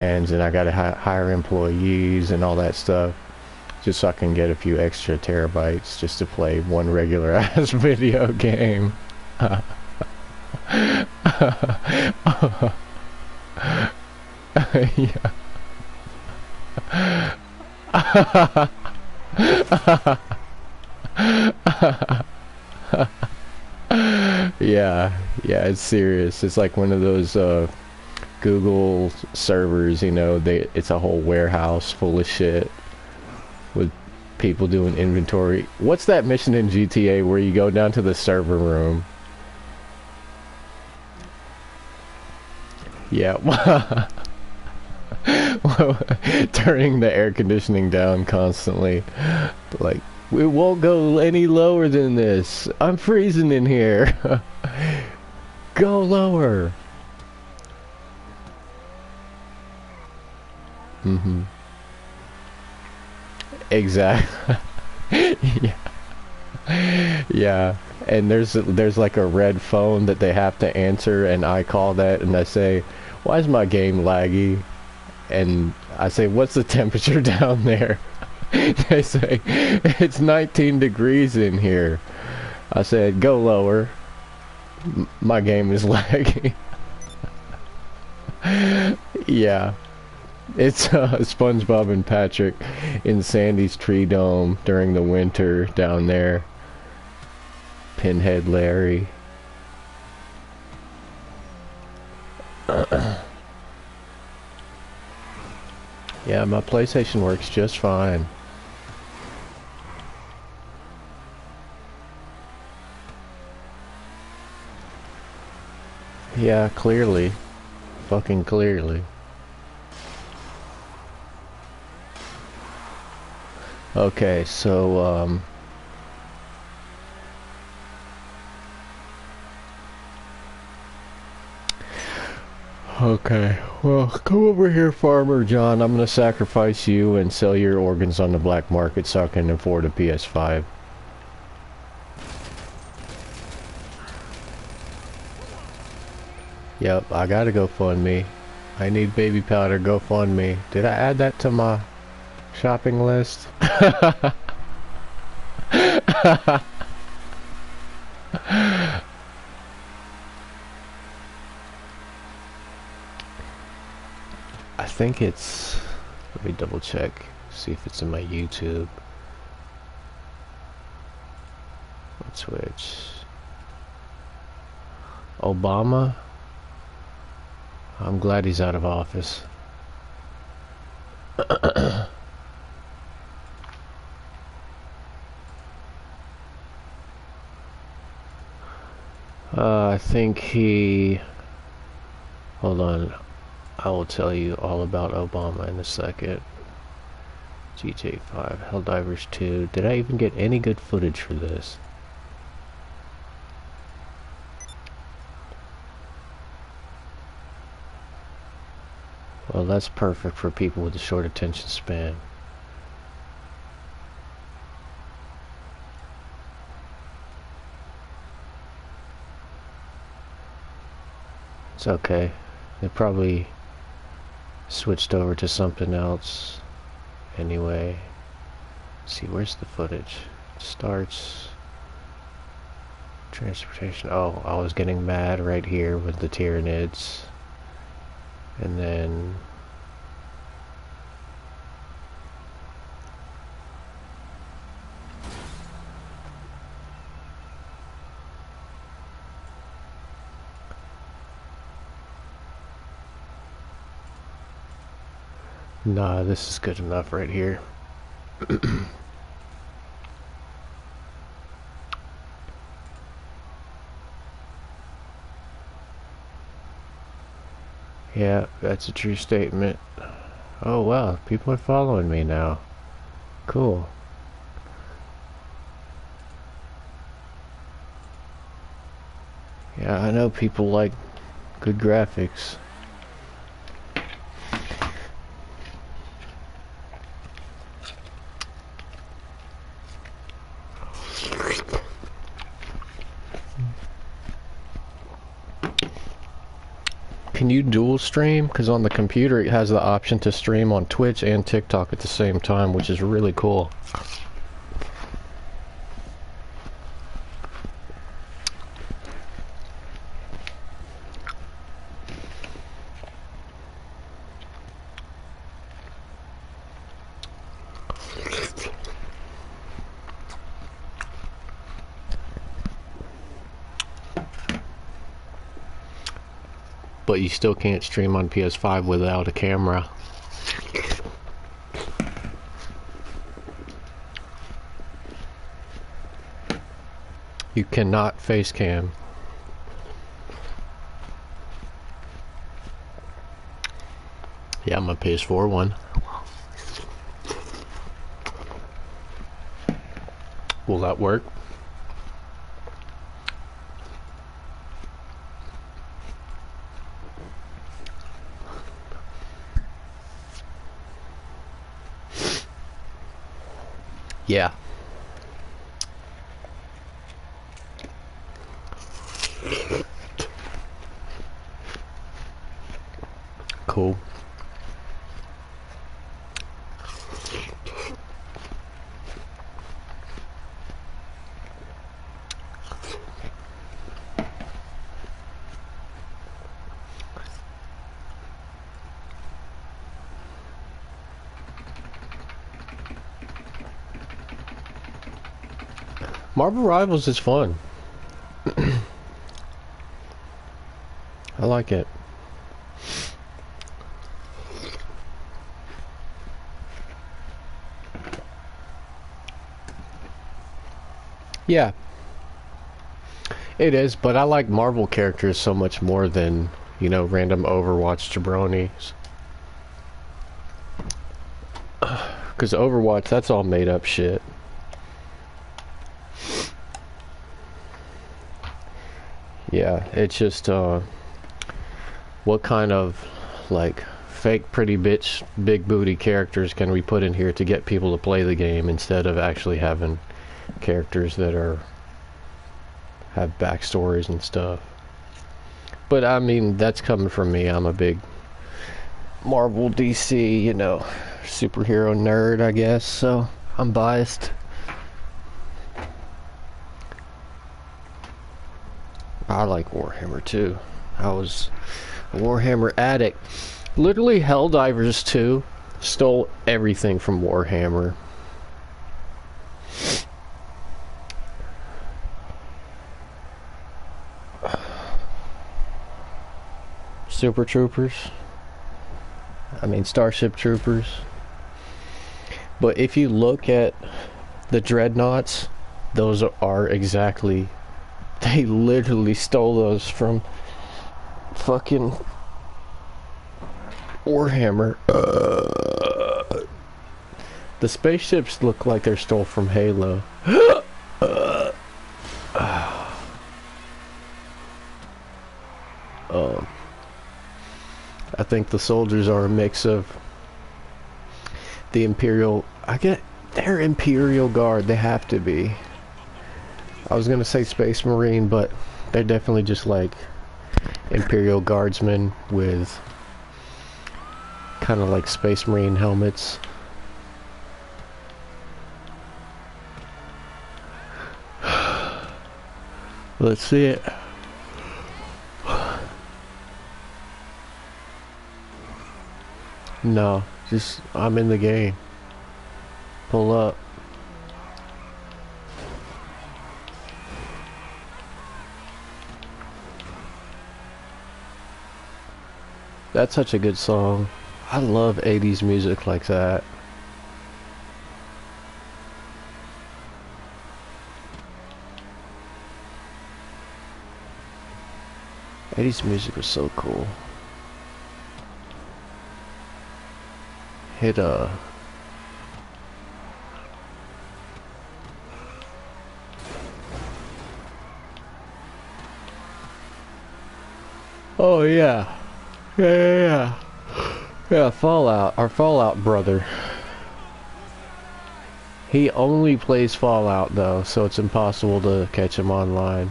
and I gotta hire employees and all that stuff, just so I can get a few extra terabytes just to play one regular ass video game. Yeah. Yeah, yeah, it's serious. It's like one of those Google servers, you know, it's a whole warehouse full of shit with people doing inventory. What's that mission in GTA where you go down to the server room? Yeah. Turning the air conditioning down constantly. Like, we won't go any lower than this. I'm freezing in here. Go lower. Mm-hmm. Exactly. Yeah. Yeah. And there's like a red phone that they have to answer, and I call that and I say, why is my game laggy? And I say, what's the temperature down there? They say, it's 19 degrees in here. I said, go lower. My game is laggy. Yeah. It's SpongeBob and Patrick in Sandy's tree dome during the winter down there. Pinhead Larry. Yeah, my PlayStation works just fine. Yeah, clearly. Fucking clearly. Okay, so, okay, well, come over here, Farmer John. I'm gonna sacrifice you and sell your organs on the black market so I can afford a PS5. Yep, I gotta GoFundMe. I need baby powder, GoFundMe. Did I add that to my shopping list? I think it's... Let me double check. See if it's in my YouTube. Let's switch. Obama? I'm glad he's out of office. I think he... Hold on. I will tell you all about Obama in a second. GTA5, Helldivers 2. Did I even get any good footage for this? Well, that's perfect for people with a short attention span. It's okay. They probably switched over to something else. Anyway, let's see, where's the footage? Starts transportation. Oh, I was getting mad right here with the Tyranids. And then nah, this is good enough right here. Yeah, that's a true statement. Oh wow, people are following me now. Cool. Yeah, I know people like good graphics. can you dual stream? Because on the computer it has the option to stream on Twitch and TikTok at the same time, which is really cool. But you still can't stream on PS5 without a camera. You cannot face cam. Yeah, I'm a PS4 one. Will that work? Yeah. Cool. Marvel Rivals is fun. I like it. Yeah. It is, but I like Marvel characters so much more than, you know, random Overwatch jabronis. Because Overwatch, that's all made up shit. Yeah, it's just, what kind of, like, fake pretty bitch, big booty characters can we put in here to get people to play the game instead of actually having characters that have backstories and stuff. But I mean, that's coming from me. I'm a big Marvel, DC, you know, superhero nerd, I guess, so I'm biased. I like Warhammer too. I was a Warhammer addict. Literally, Helldivers 2 stole everything from Warhammer. Super Troopers. I mean, Starship Troopers. But if you look at the Dreadnoughts, those are exactly... They literally stole those from fucking Warhammer. The spaceships look like they're stole from Halo. I think the soldiers are a mix of the Imperial... they're Imperial Guard, they have to be. I was gonna say Space Marine, but they're definitely just like Imperial Guardsmen with kind of like Space Marine helmets. Let's see it. No, just I'm in the game. Pull up. That's such a good song. I love 80s music like that. '80s music was so cool. Hit oh yeah. Yeah, Fallout, our Fallout brother. He only plays Fallout though, so it's impossible to catch him online.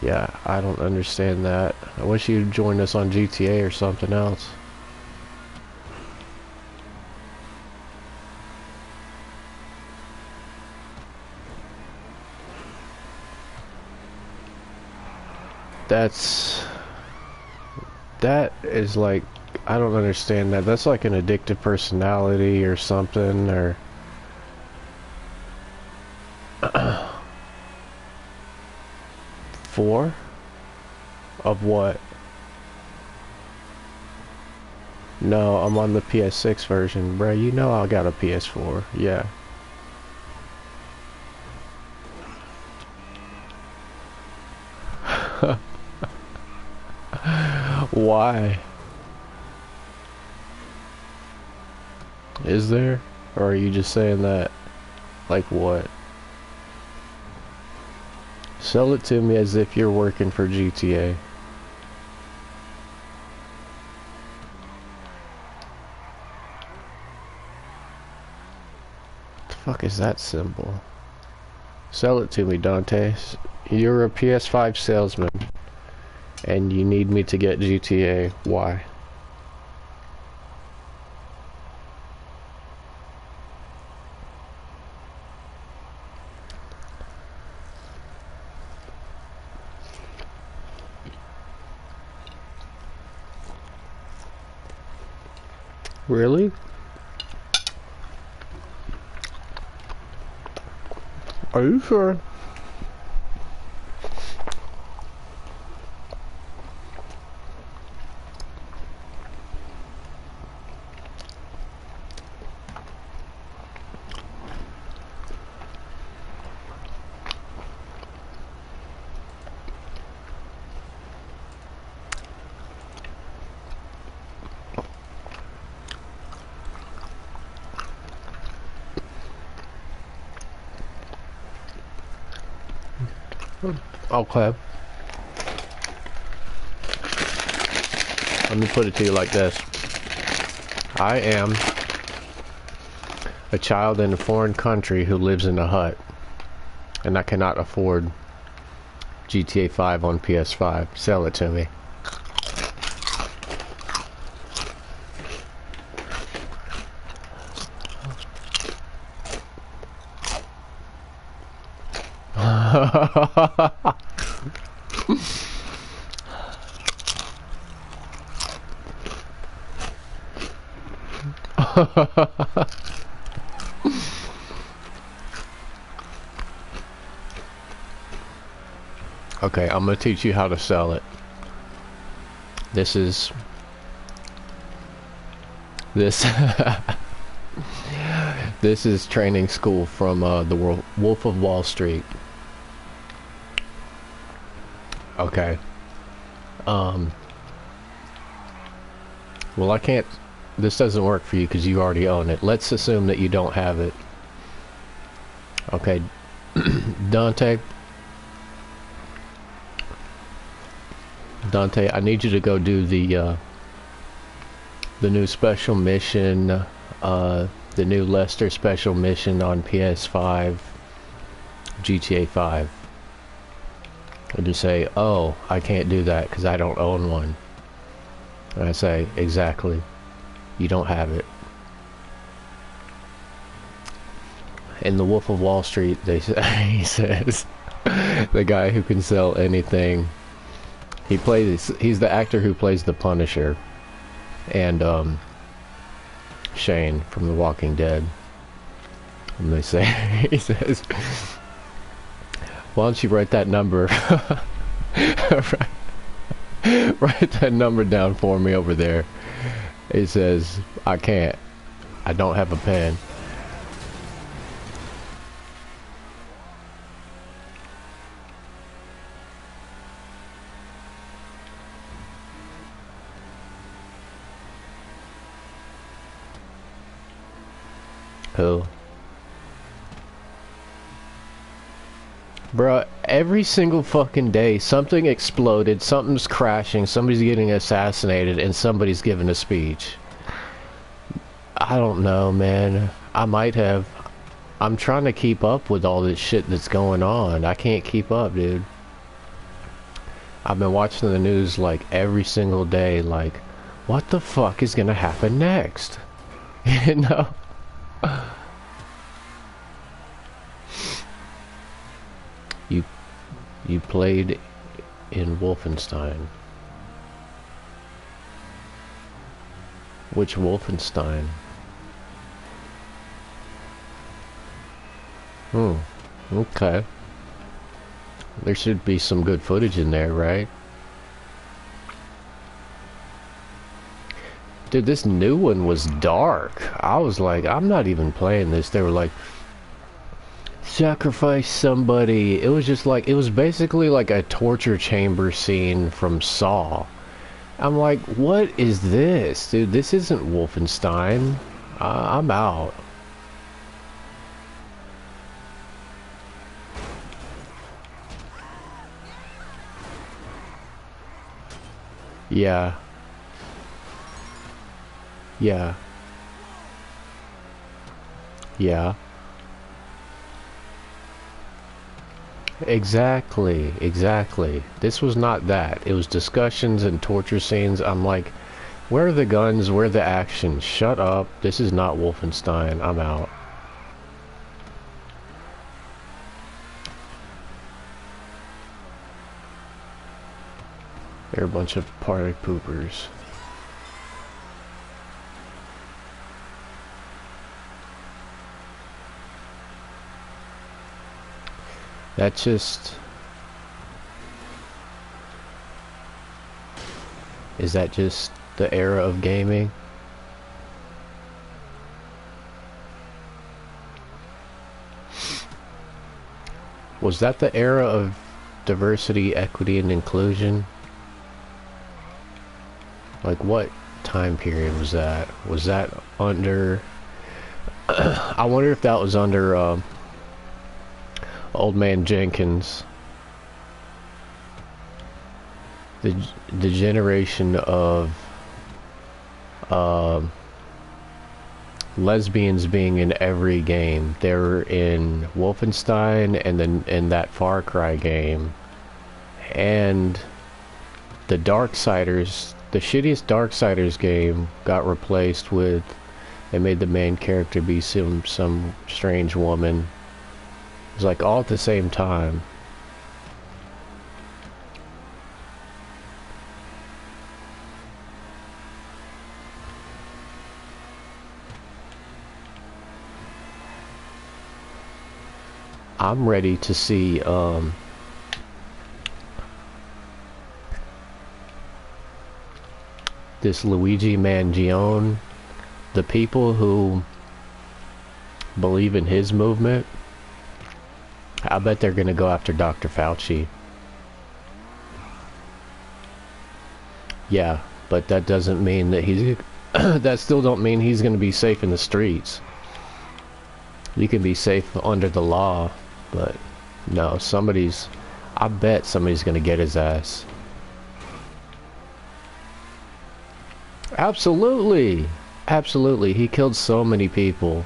Yeah, I don't understand that. I wish you'd join us on GTA or something else. That is like, I don't understand that. That's like an addictive personality or something, or... Four? Of what? No, I'm on the PS6 version, bruh. You know I got a PS4. Yeah. Why? Is there? Or are you just saying that? Like what? Sell it to me as if you're working for GTA. What the fuck is that symbol? Sell it to me, Dante. You're a PS5 salesman. And you need me to get GTA. Why? Really? Are you sure? Okay. Let me put it to you like this. I am a child in a foreign country who lives in a hut, and I cannot afford GTA 5 on PS5. Sell it to me. Okay, I'm gonna teach you how to sell it. This is this this is training school from the Wolf of Wall Street. Okay. Well, I can't. This doesn't work for you because you already own it. Let's assume that you don't have it. Okay, Dante. Dante, I need you to go do the new special mission, the new Lester special mission on PS5, GTA 5. And you say, oh, I can't do that because I don't own one. And I say, exactly. You don't have it. In the Wolf of Wall Street, they say, he says, the guy who can sell anything. He's the actor who plays the Punisher. And, Shane from The Walking Dead. And they say, he says, why don't you write that number, write that number down for me over there. He says, I can't. I don't have a pen. Who? Bruh, every single fucking day something exploded, something's crashing, somebody's getting assassinated, and somebody's giving a speech. I don't know, man. I might have. I'm trying to keep up with all this shit that's going on. I can't keep up, dude. I've been watching the news like every single day, like, what the fuck is gonna happen next? You know? You you played in Wolfenstein. Which Wolfenstein? Hmm. Okay. There should be some good footage in there, right? Dude, this new one was dark. I was like, I'm not even playing this. They were like, sacrifice somebody. It was just like, it was basically like a torture chamber scene from Saw. I'm like, what is this? Dude, this isn't Wolfenstein. I'm out. Yeah. Yeah. Yeah. Exactly. Exactly. This was not that. It was discussions and torture scenes. I'm like, where are the guns? Where are the action? Shut up. This is not Wolfenstein. I'm out. They're a bunch of party poopers. That just... Is that just the era of gaming? Was that the era of diversity, equity, and inclusion? Like, what time period was that? Was that under... I wonder if that was under Old Man Jenkins. The generation of lesbians being in every game. They were in Wolfenstein and then in that Far Cry game. And the Darksiders, the shittiest Darksiders game got replaced with, they made the main character be some strange woman. It was like all at the same time. I'm ready to see this Luigi Mangione, the people who believe in his movement. I bet they're gonna go after Dr. Fauci. Yeah, but that doesn't mean that he's that still don't mean he's gonna be safe in the streets. You can be safe under the law, but no, I bet somebody's gonna get his ass. Absolutely. Absolutely. He killed so many people.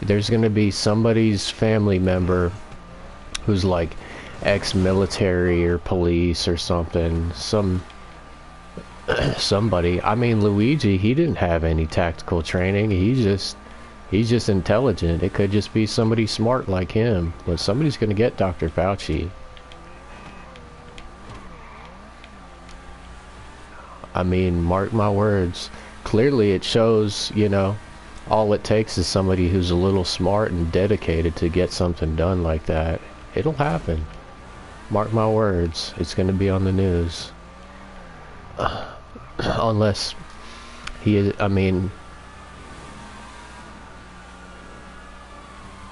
There's gonna be somebody's family member who's like ex-military or police or something. Somebody. I mean, Luigi, he didn't have any tactical training. He's just intelligent. It could just be somebody smart like him. But somebody's gonna get Dr. Fauci. I mean, mark my words. Clearly it shows, you know, all it takes is somebody who's a little smart and dedicated to get something done like that. It'll happen. Mark my words. It's gonna be on the news. Unless he is, I mean...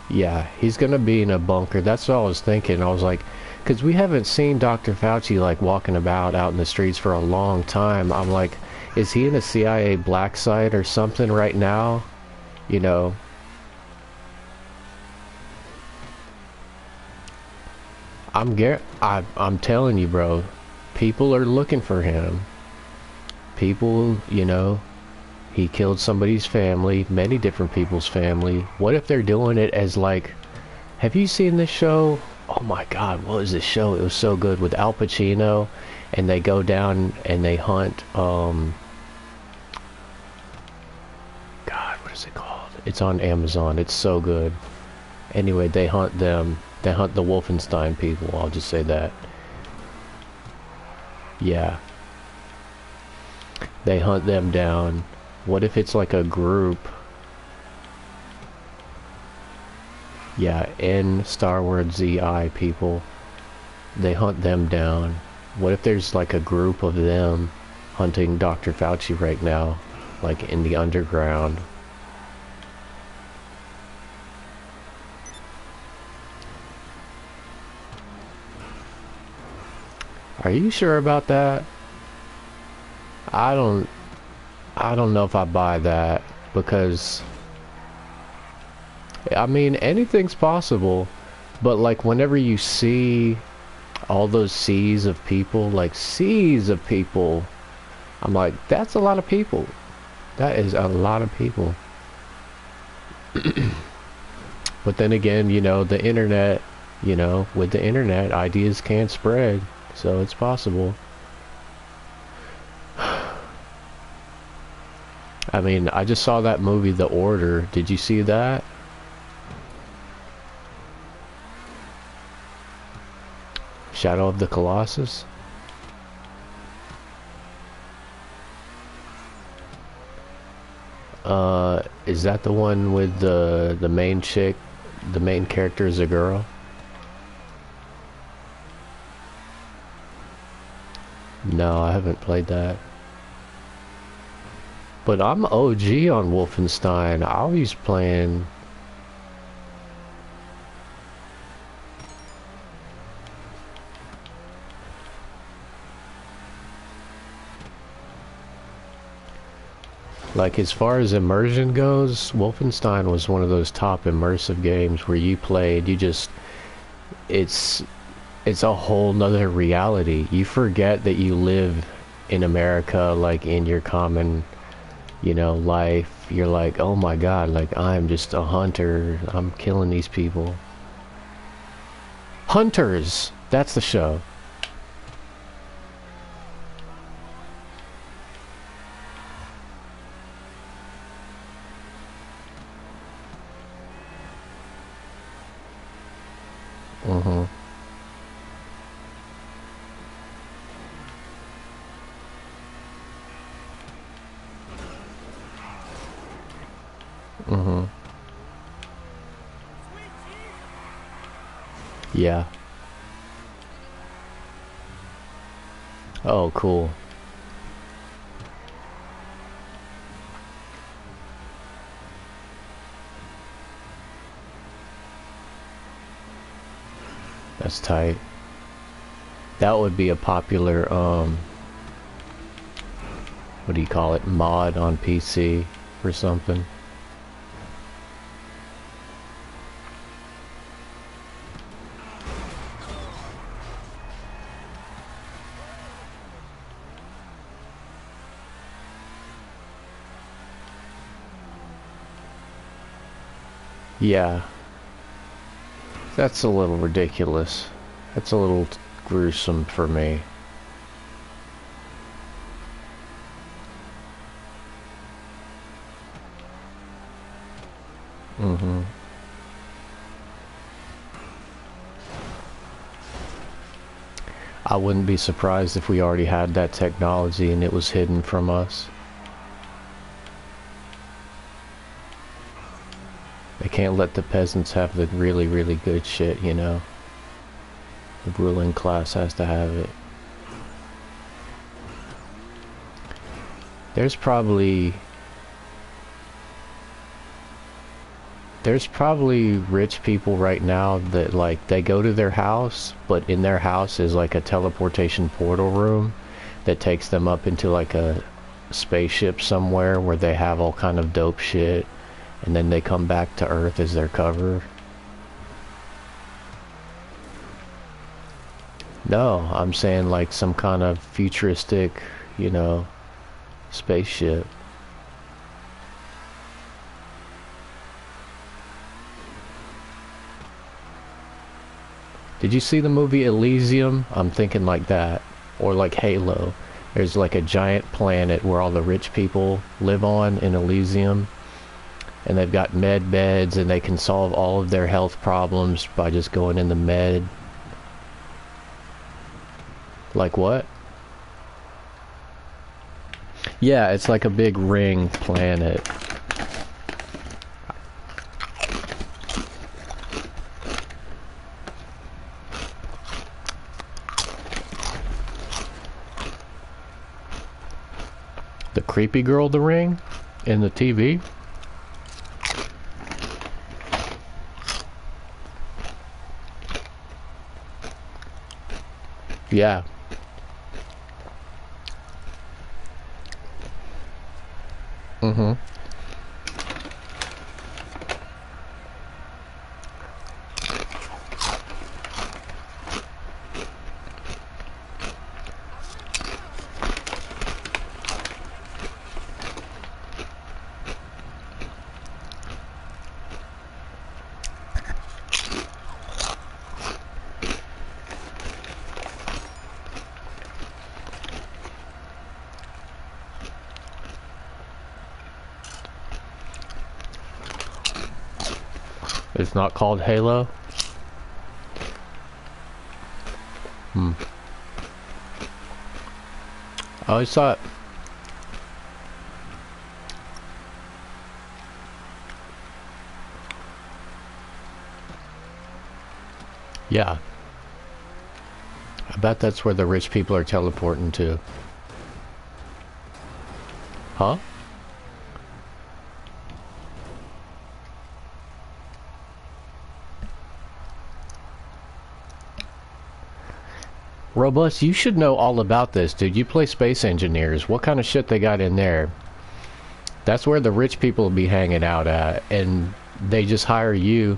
Yeah, he's gonna be in a bunker. That's what I was thinking. I was like, because we haven't seen Dr. Fauci like walking about out in the streets for a long time. I'm like, is he in a CIA black site or something right now? You know? I'm telling you, bro. People are looking for him. People, you know, he killed somebody's family, many different people's family. What if they're doing it as like, have you seen this show? Oh my god, what was this show? It was so good with Al Pacino, and they go down and they hunt, God, what is it called? It's on Amazon. It's so good. Anyway, they hunt them. They hunt the Wolfenstein people. I'll just say that. Yeah. They hunt them down. What if it's like a group? Yeah, N Star Wars ZI people. They hunt them down. What if there's like a group of them hunting Dr. Fauci right now, like in the underground? Are you sure about that? I don't I don't know if I buy that, because I mean anything's possible, but like whenever you see all those seas of people, like seas of people, I'm like, that's a lot of people. That is a lot of people. But then again, you know, the internet, you know, with the internet, ideas can spread, so it's possible. I mean, I just saw that movie, The Order. Did you see that? Shadow of the Colossus? Is that the one with the main chick? The main character is a girl? No, I haven't played that. But I'm OG on Wolfenstein. I was playing... Like, as far as immersion goes, Wolfenstein was one of those top immersive games where you played, you just... It's a whole nother reality. You forget that you live in America, like, in your common... you know, life. You're like, oh my god, like I'm just a hunter, I'm killing these people. Hunters! That's the show. Mm-hmm. Mm-hmm. Yeah. Oh, cool. That's tight. That would be a popular, what do you call it, mod on PC or something. Yeah. That's a little ridiculous. That's a little gruesome for me. Mm-hmm. I wouldn't be surprised if we already had that technology and it was hidden from us. They can't let the peasants have the really, really good shit, you know? The ruling class has to have it. There's probably rich people right now that, like, they go to their house, but in their house is like a teleportation portal room that takes them up into like a spaceship somewhere where they have all kind of dope shit, and then they come back to Earth as their cover. No, I'm saying like some kind of futuristic, you know, spaceship. Did you see the movie Elysium? I'm thinking like that. Or like Halo. There's like a giant planet where all the rich people live on in Elysium. And they've got med beds and they can solve all of their health problems by just going in the med. Like what? Yeah, it's like a big ring planet. The creepy girl, the ring? In the TV? Yeah. Mm-hmm. It's not called Halo? Hmm. I always thought... Yeah. I bet that's where the rich people are teleporting to. Huh? Robust, you should know all about this, dude. You play Space Engineers. What kind of shit they got in there? That's where the rich people be hanging out at, and they just hire you.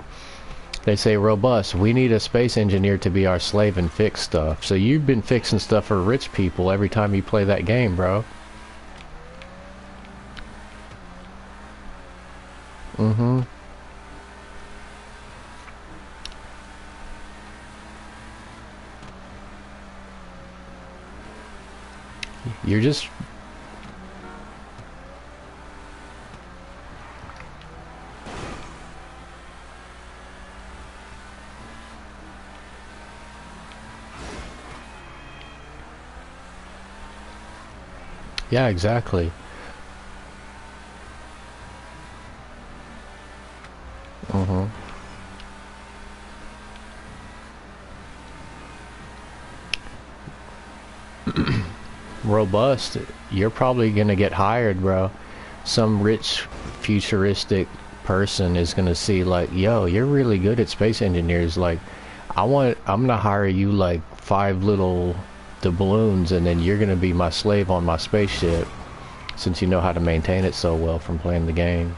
They say, Robust, we need a space engineer to be our slave and fix stuff. So you've been fixing stuff for rich people every time you play that game, bro. Mm-hmm. You're just... Yeah, exactly. Mm-hmm. Robust, you're probably gonna get hired, bro. Some rich futuristic person is gonna see like, yo, you're really good at space engineers. Like, I'm gonna hire you like 5 little doubloons, and then you're gonna be my slave on my spaceship, since you know how to maintain it so well from playing the game.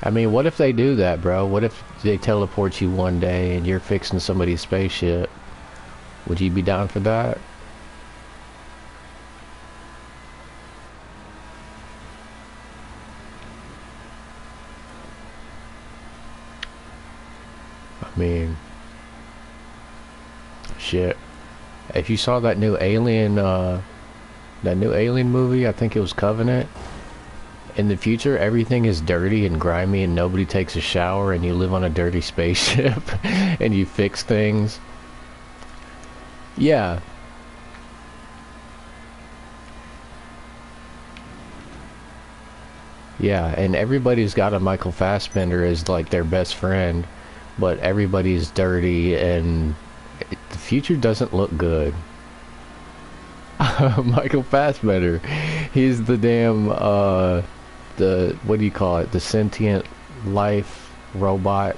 I mean, what if they do that, bro? What if they teleport you one day and you're fixing somebody's spaceship? Would you be down for that? I mean, shit. If you saw that new Alien movie, I think it was Covenant. In the future, everything is dirty and grimy and nobody takes a shower and you live on a dirty spaceship and you fix things. Yeah. Yeah, and everybody's got a Michael Fassbender as like their best friend, but everybody's dirty and the future doesn't look good. Michael Fassbender. He's the damn the what do you call it? The sentient life robot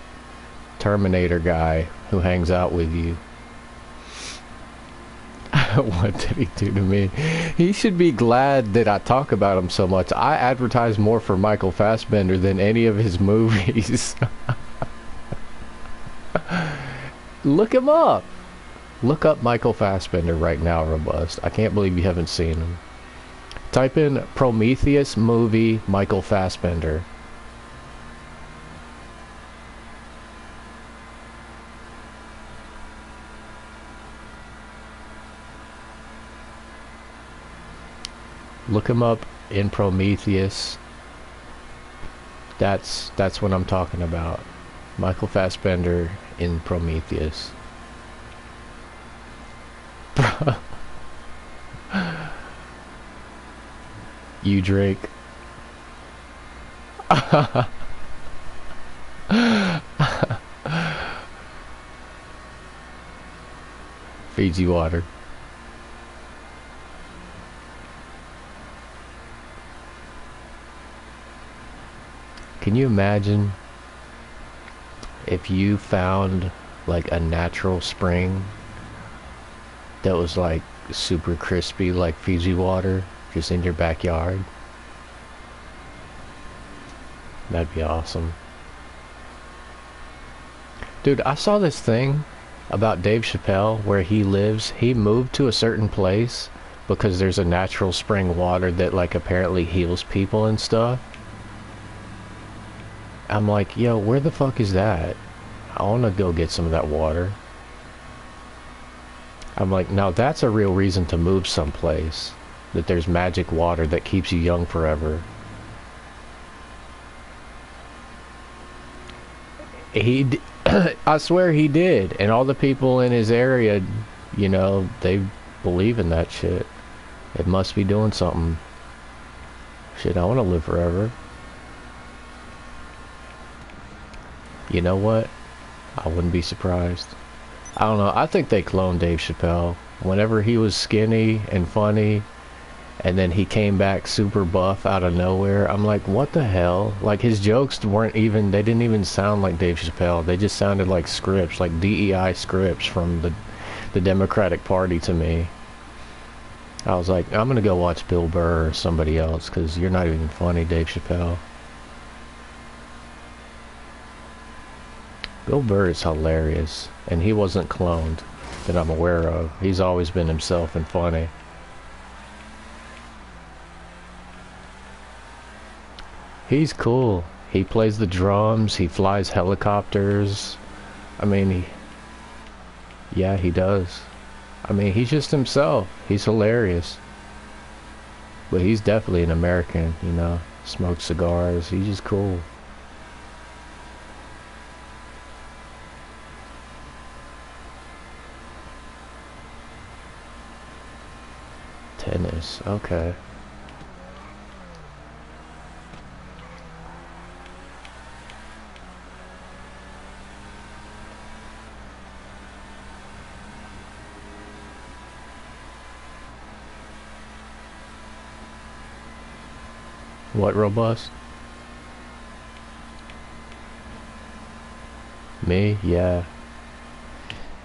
Terminator guy who hangs out with you. What did he do to me? He should be glad that I talk about him so much. I advertise more for Michael Fassbender than any of his movies. Look him up. Look up Michael Fassbender right now, Robust. I can't believe you haven't seen him. Type in Prometheus movie Michael Fassbender. Look him up in Prometheus. That's what I'm talking about. Michael Fassbender in Prometheus. You Drake. Fiji water. Can you imagine if you found like a natural spring that was like super crispy like Fiji water just in your backyard? That'd be awesome. Dude, I saw this thing about Dave Chappelle where he lives. He moved to a certain place because there's a natural spring water that like apparently heals people and stuff. I'm like, yo, where the fuck is that? I want to go get some of that water. I'm like, now that's a real reason to move someplace. That there's magic water that keeps you young forever. I swear he did. And all the people in his area, you know, they believe in that shit. It must be doing something. Shit, I want to live forever. You know what? I wouldn't be surprised. I don't know. I think they cloned Dave Chappelle. Whenever he was skinny and funny, and then he came back super buff out of nowhere, I'm like, what the hell? Like, his jokes weren't even, they didn't even sound like Dave Chappelle. They just sounded like scripts, like DEI scripts from the Democratic Party to me. I was like, I'm gonna go watch Bill Burr or somebody else, because you're not even funny, Dave Chappelle. Bill Burr is hilarious, and he wasn't cloned that I'm aware of. He's always been himself and funny. He's cool. He plays the drums, he flies helicopters. I mean, yeah, he does. I mean, he's just himself. He's hilarious. But he's definitely an American, you know. Smokes cigars. He's just cool. Tennis, okay. What robust? Me? Yeah.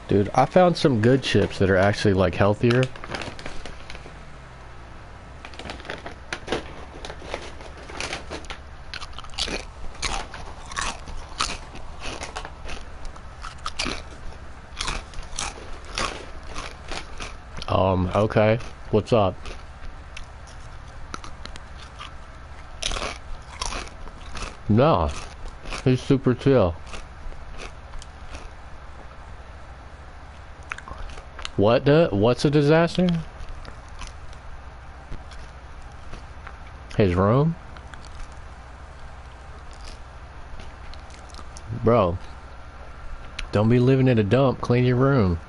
Dude, I found some good chips that are actually like healthier. Okay. What's up? No. He's super chill. What's a disaster? His room? Bro. Don't be living in a dump. Clean your room.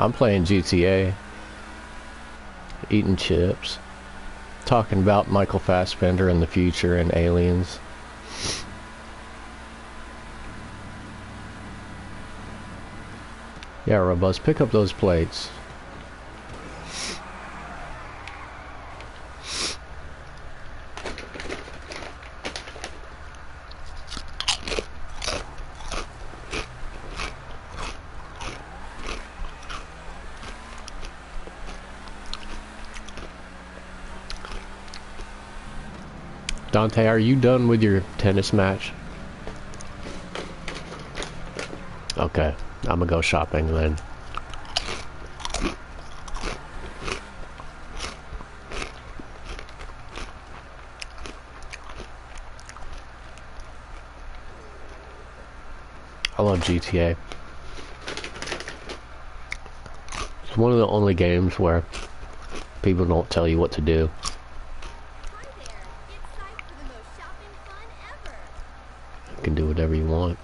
I'm playing GTA, eating chips, talking about Michael Fassbender in the future and aliens. Yeah, Robust, pick up those plates. Dante, are you done with your tennis match? Okay, I'm gonna go shopping then. I love GTA. It's one of the only games where people don't tell you what to do. You can do whatever you want.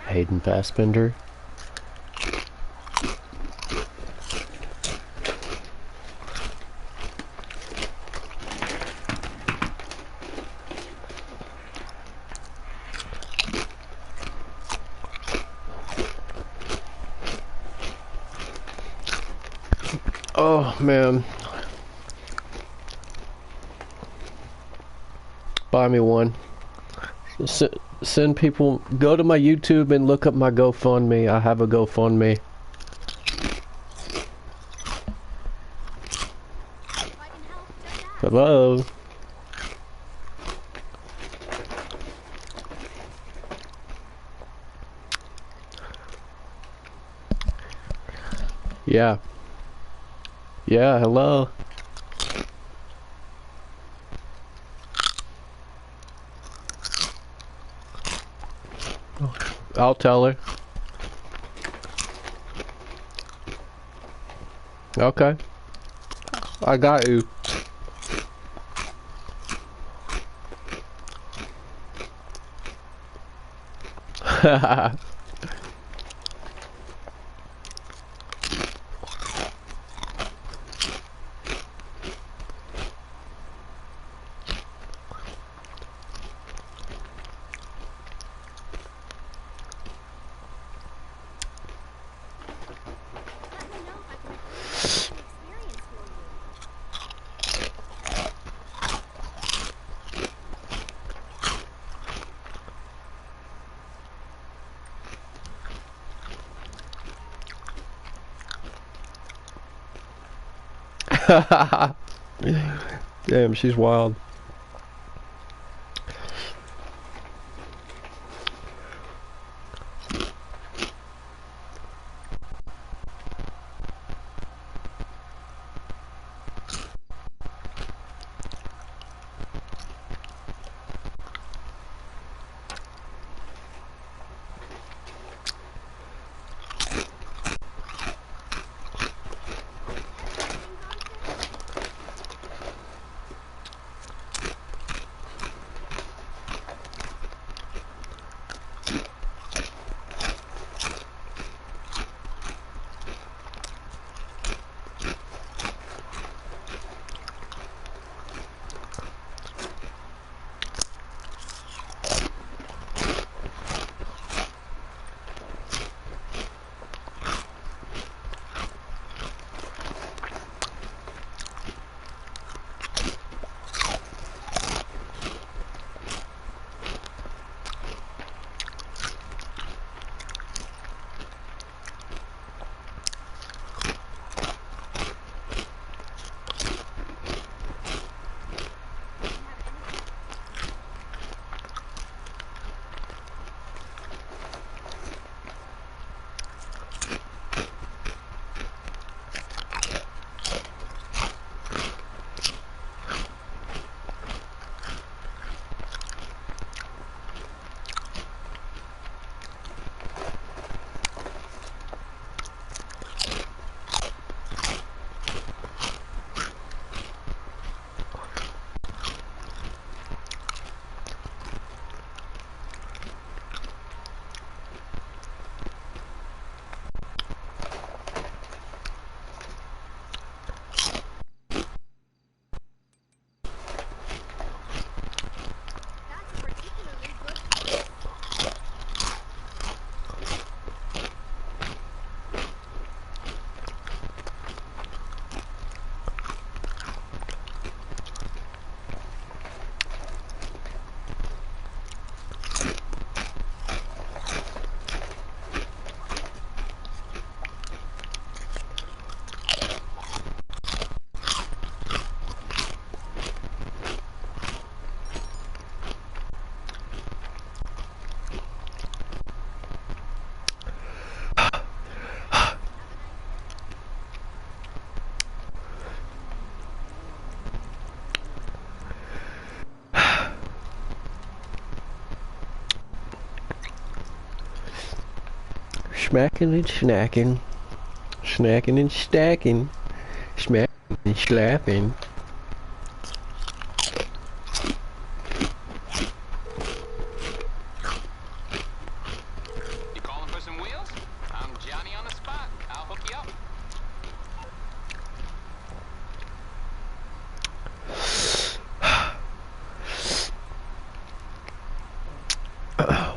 Hayden Fassbender. Oh man. Buy me one. Send people, go to my YouTube and look up my GoFundMe. I have a GoFundMe. Hello. Yeah. Yeah, hello. I'll tell her. Okay. I got you. Damn, she's wild. Smacking and snacking. Snacking and stacking. Smacking and slapping. You calling for some wheels? I'm Johnny on the spot. I'll hook you up.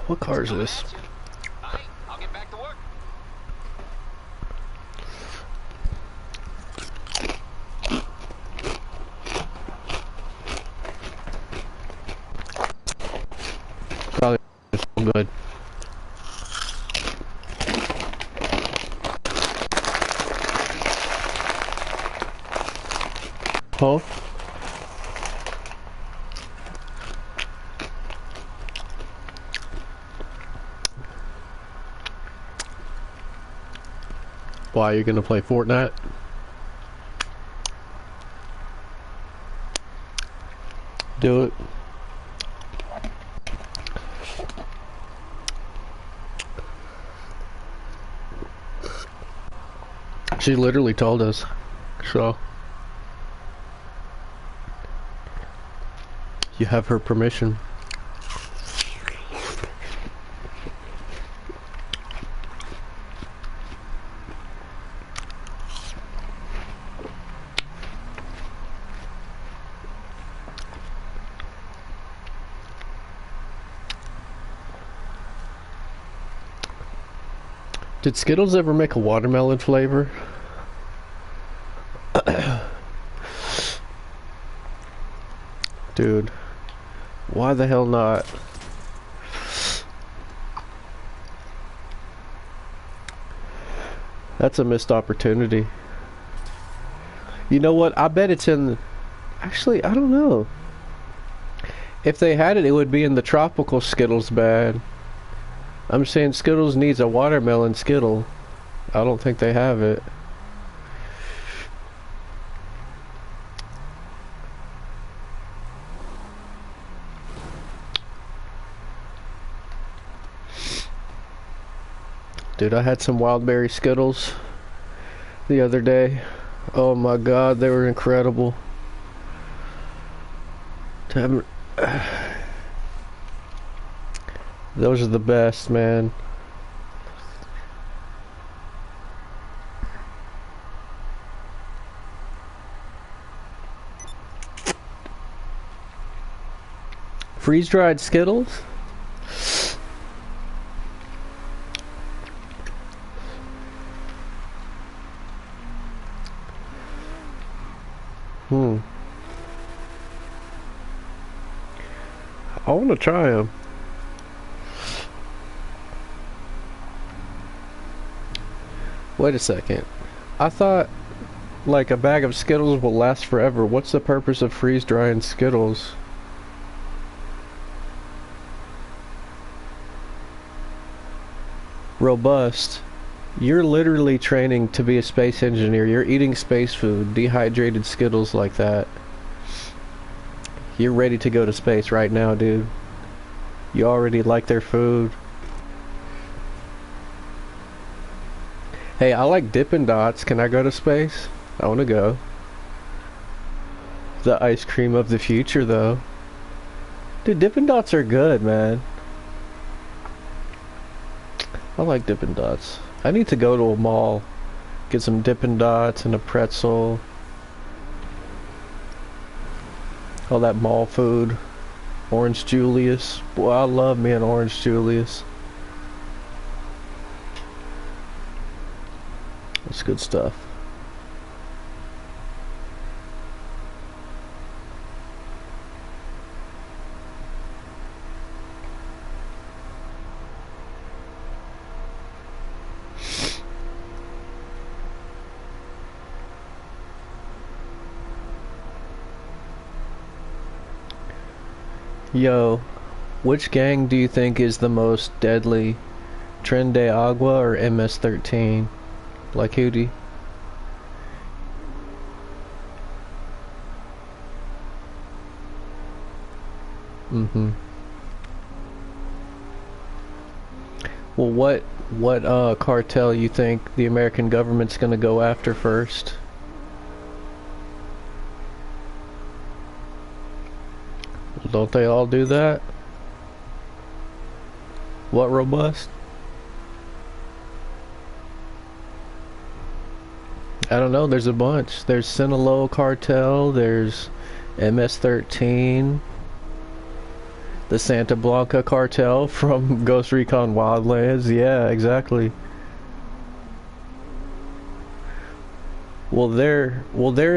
What car is this? Alright, I'll get back to work. Probably so good. Huh? Why, are you gonna play Fortnite? Do it. She literally told us, so you have her permission. Did Skittles ever make a watermelon flavor? Dude, why the hell not? That's a missed opportunity. You know what? I bet it's in the... Actually, I don't know. If they had it, it would be in the tropical Skittles bag. I'm saying Skittles needs a watermelon Skittle. I don't think they have it. Dude, I had some wild berry Skittles the other day. Oh my god, they were incredible. Those are the best, man. Freeze-dried Skittles? I want to try them. Wait a second. I thought like a bag of Skittles will last forever. What's the purpose of freeze-drying Skittles? Robust. You're literally training to be a space engineer. You're eating space food, dehydrated Skittles like that. You're ready to go to space right now, dude. You already like their food. Hey, I like Dippin' Dots. Can I go to space? I want to go. The ice cream of the future, though. Dude, Dippin' Dots are good, man. I like Dippin' Dots. I need to go to a mall. Get some Dippin' Dots and a pretzel. All that mall food. Orange Julius. Boy, I love me an Orange Julius. That's good stuff. Yo, which gang do you think is the most deadly? Tren de Agua or MS-13? Like Hootie? Well, What cartel you think the American government's gonna go after first? Don't they all do that? What, robust? I don't know, there's a bunch. There's Sinaloa cartel, there's MS-13, the Santa Blanca cartel from Ghost Recon Wildlands. Yeah, exactly. Well they're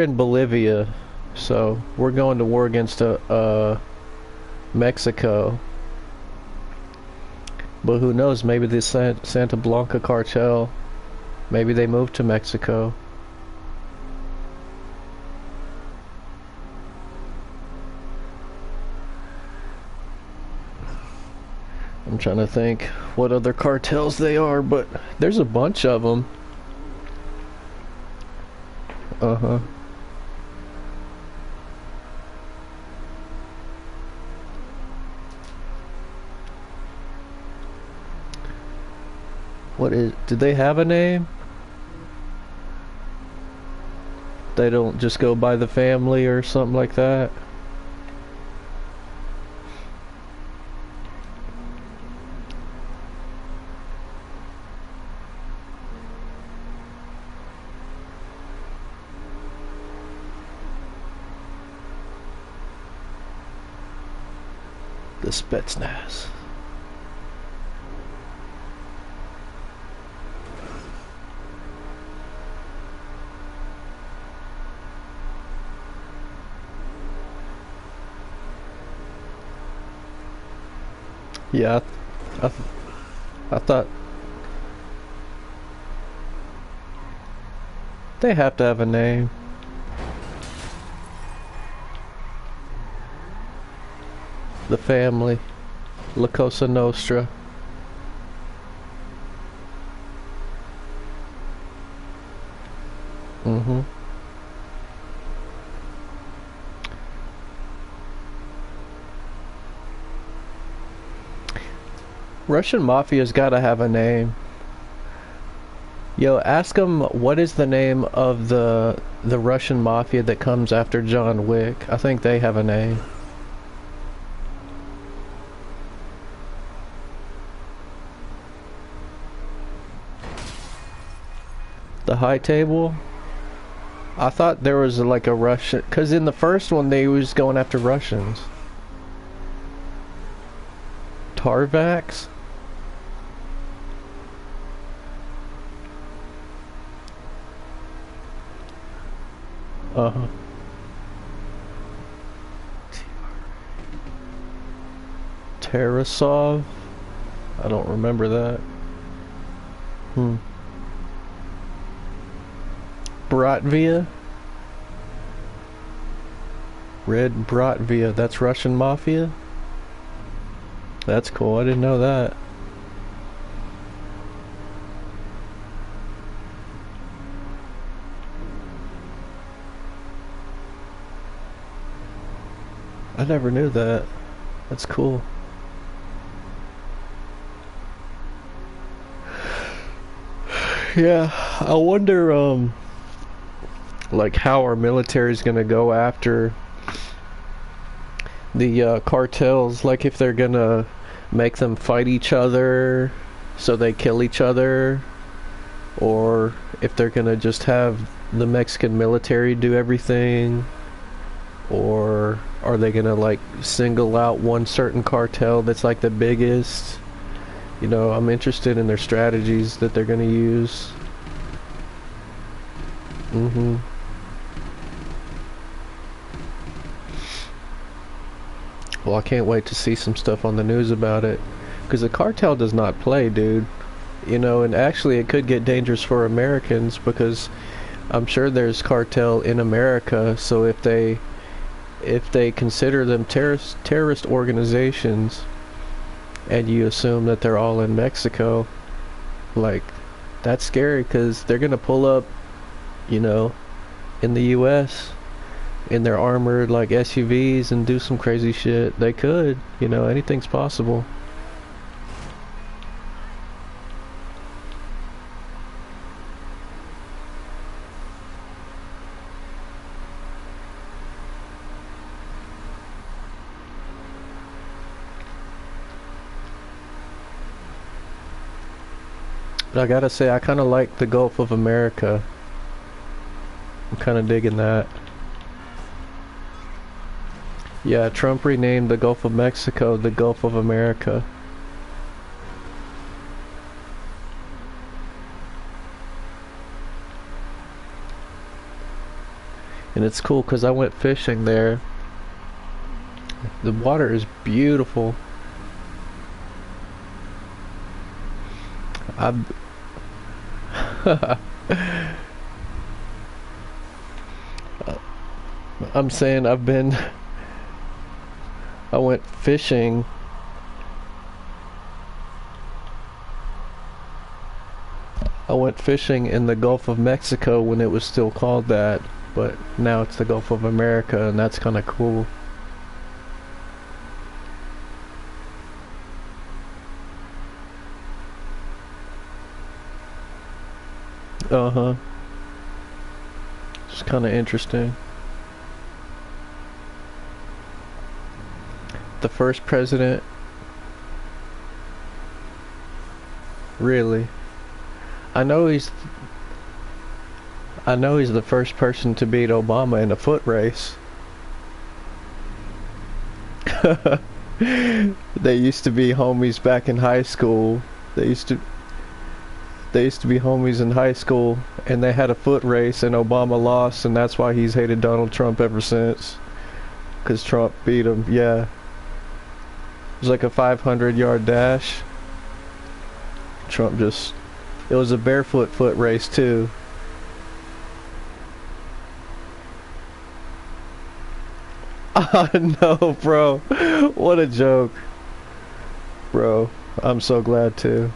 in Bolivia, so we're going to war against Mexico. But who knows, maybe the Santa Blanca cartel, maybe they moved to Mexico. I'm trying to think what other cartels they are, but there's a bunch of them. Uh-huh. Did they have a name? They don't just go by the family or something like that? The Spetsnaz. Yeah, I, I thought they have to have a name. The family, La Cosa Nostra. Mm-hmm. Russian Mafia's gotta have a name. Yo, ask them what is the name of the Russian Mafia that comes after John Wick. I think they have a name. The High Table? I thought there was like a Russian, cause in the first one they was going after Russians. Tarvax? Uh-huh. Tarasov? I don't remember that. Bratvia? Red Bratvia, that's Russian Mafia? That's cool, I didn't know that. I never knew that. That's cool. Yeah, I wonder, like how our military is gonna go after the cartels, like if they're gonna make them fight each other so they kill each other, or if they're gonna just have the Mexican military do everything, or are they gonna like single out one certain cartel that's like the biggest? You know, I'm interested in their strategies that they're gonna use. Well, I can't wait to see some stuff on the news about it, because the cartel does not play, dude. You know, and actually it could get dangerous for Americans, because I'm sure there's cartel in America, so if they consider them terrorist organizations, and you assume that they're all in Mexico, like, that's scary, because they're gonna pull up, you know, in the US in their armored like SUVs and do some crazy shit. They could, you know, anything's possible. But I gotta say, I kind of like the Gulf of America. I'm kind of digging that. Yeah, Trump renamed the Gulf of Mexico the Gulf of America. And it's cool because I went fishing there. The water is beautiful. I'm I'm saying I went fishing. I went fishing in the Gulf of Mexico when it was still called that, but now it's the Gulf of America, and that's kind of cool. Uh-huh. It's kind of interesting. The first president, really. I know he's I know he's the first person to beat Obama in a foot race. They used to be homies back in high school. They used to be homies in high school, and they had a foot race, and Obama lost, and that's why he's hated Donald Trump ever since. 'Cause Trump beat him. Yeah. It was like a 500-yard dash. Trump just... It was a barefoot foot race, too. Oh, no, bro. What a joke. Bro, I'm so glad, too.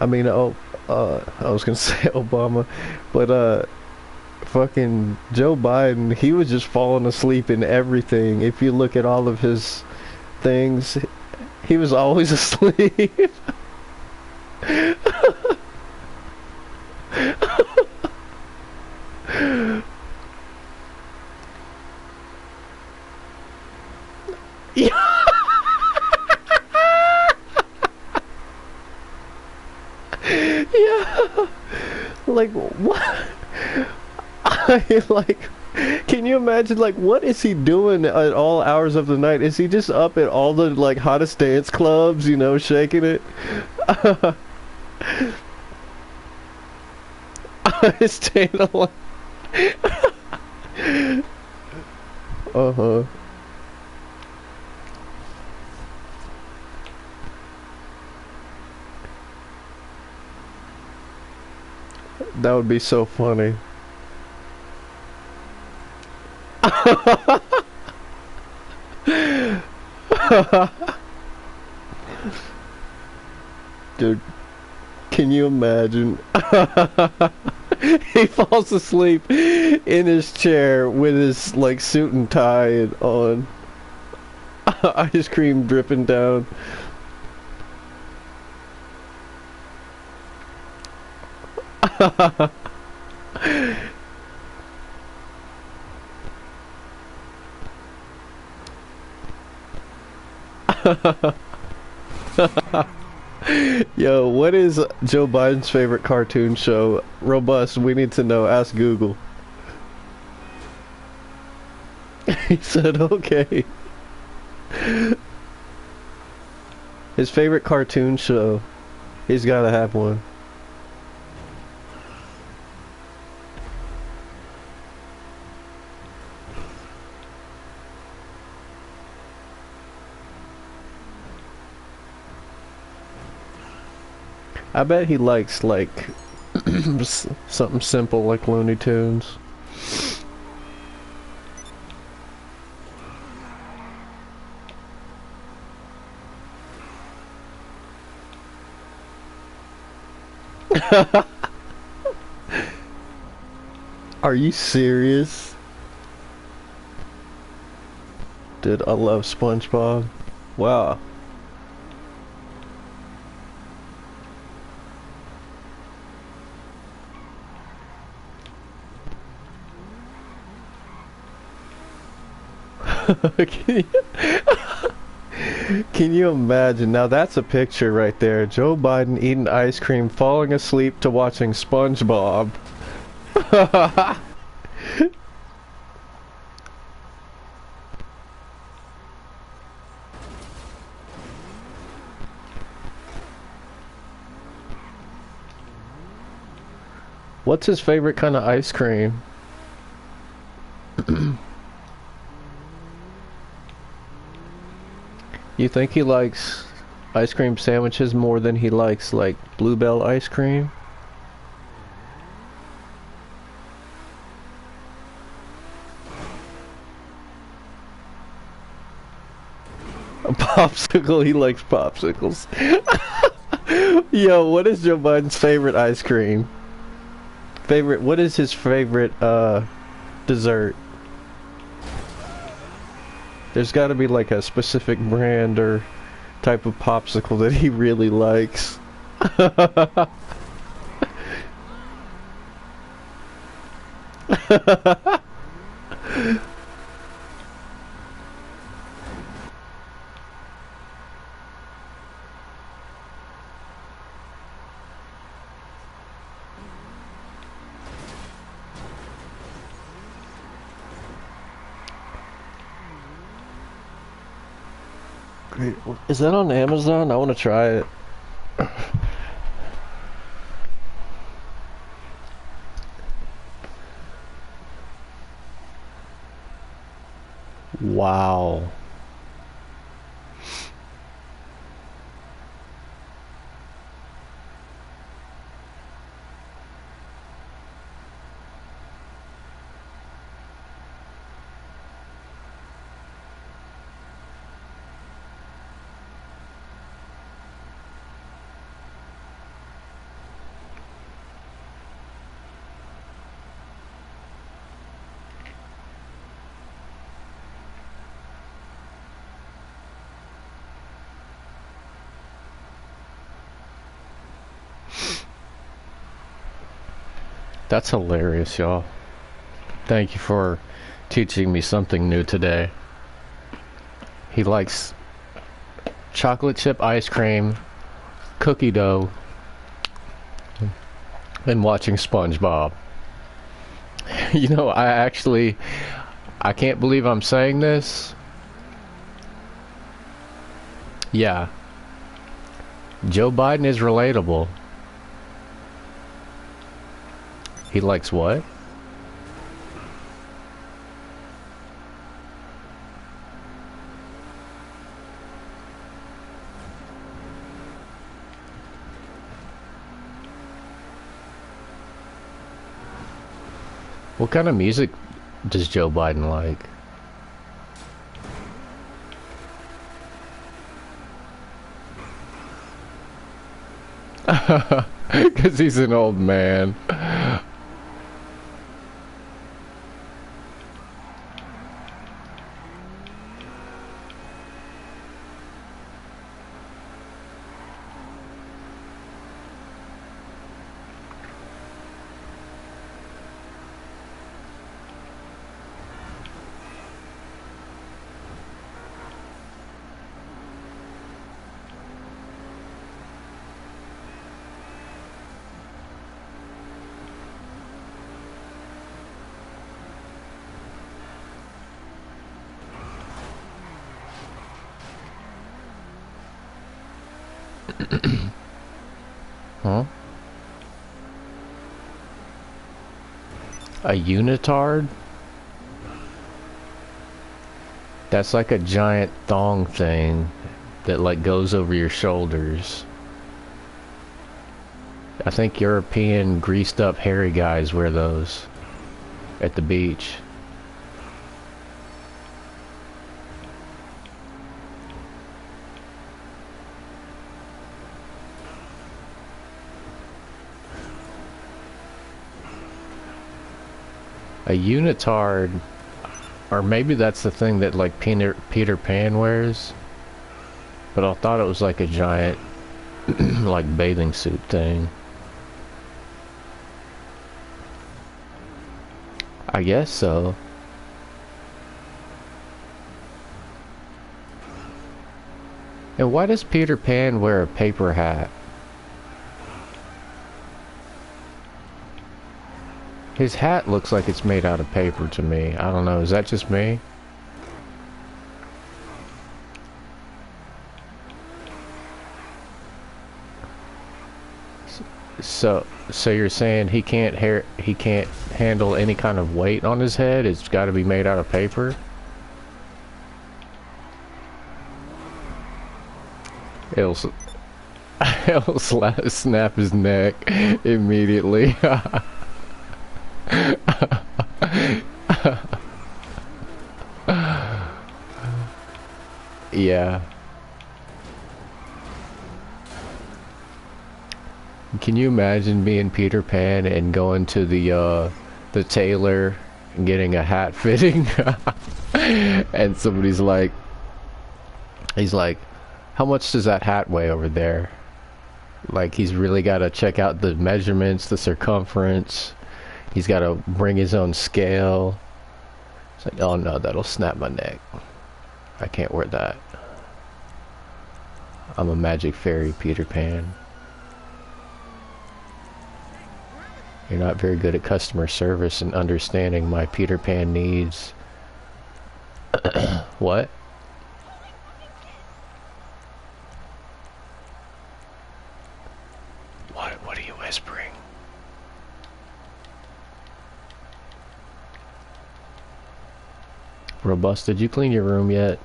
I mean, I was gonna say Obama, but fucking Joe Biden, he was just falling asleep in everything. If you look at all of his things, he was always asleep. Yeah, like what? I like. Can you imagine, like, what is he doing at all hours of the night? Is he just up at all the, like, hottest dance clubs, you know, shaking it? Staying alive. Uh-huh. That would be so funny. Dude, can you imagine? He falls asleep in his chair with his like suit and tie on. Ice cream dripping down. Yo, what is Joe Biden's favorite cartoon show? Robust, we need to know. Ask Google. He said okay. His favorite cartoon show. He's gotta have one. I bet he likes, like, something simple like Looney Tunes. Are you serious? Dude, I love SpongeBob. Wow. . Can can you imagine? Now that's a picture right there. Joe Biden eating ice cream, falling asleep to watching SpongeBob. What's his favorite kind of ice cream? You think he likes ice cream sandwiches more than he likes, like, Bluebell ice cream? A popsicle, he likes popsicles. Yo, what is Joe Biden's favorite ice cream? What is his favorite, dessert? There's gotta be like a specific brand or type of popsicle that he really likes. Great. Is that on Amazon? I want to try it. Wow. That's hilarious, y'all. Thank you for teaching me something new today. He likes chocolate chip ice cream, cookie dough, and watching SpongeBob. You know, I can't believe I'm saying this. Yeah. Joe Biden is relatable. He likes what? What kind of music does Joe Biden like? Because he's an old man. Huh? A unitard? That's like a giant thong thing that like goes over your shoulders. I think European greased up hairy guys wear those at the beach. A unitard, or maybe that's the thing that like Peter Pan wears, but I thought it was like a giant like bathing suit thing. I guess so. And why does Peter Pan wear a paper hat? His hat looks like it's made out of paper to me. I don't know, is that just me? So you're saying he can't handle any kind of weight on his head? It's got to be made out of paper? It'll snap his neck immediately. Yeah. Can you imagine being Peter Pan and going to the tailor and getting a hat fitting? And somebody's like, he's like, how much does that hat weigh over there? Like, he's really got to check out the measurements, the circumference. He's got to bring his own scale. It's like, oh no, that'll snap my neck. I can't wear that. I'm a magic fairy, Peter Pan. You're not very good at customer service and understanding my Peter Pan needs. What? What are you whispering? Robust, did you clean your room yet?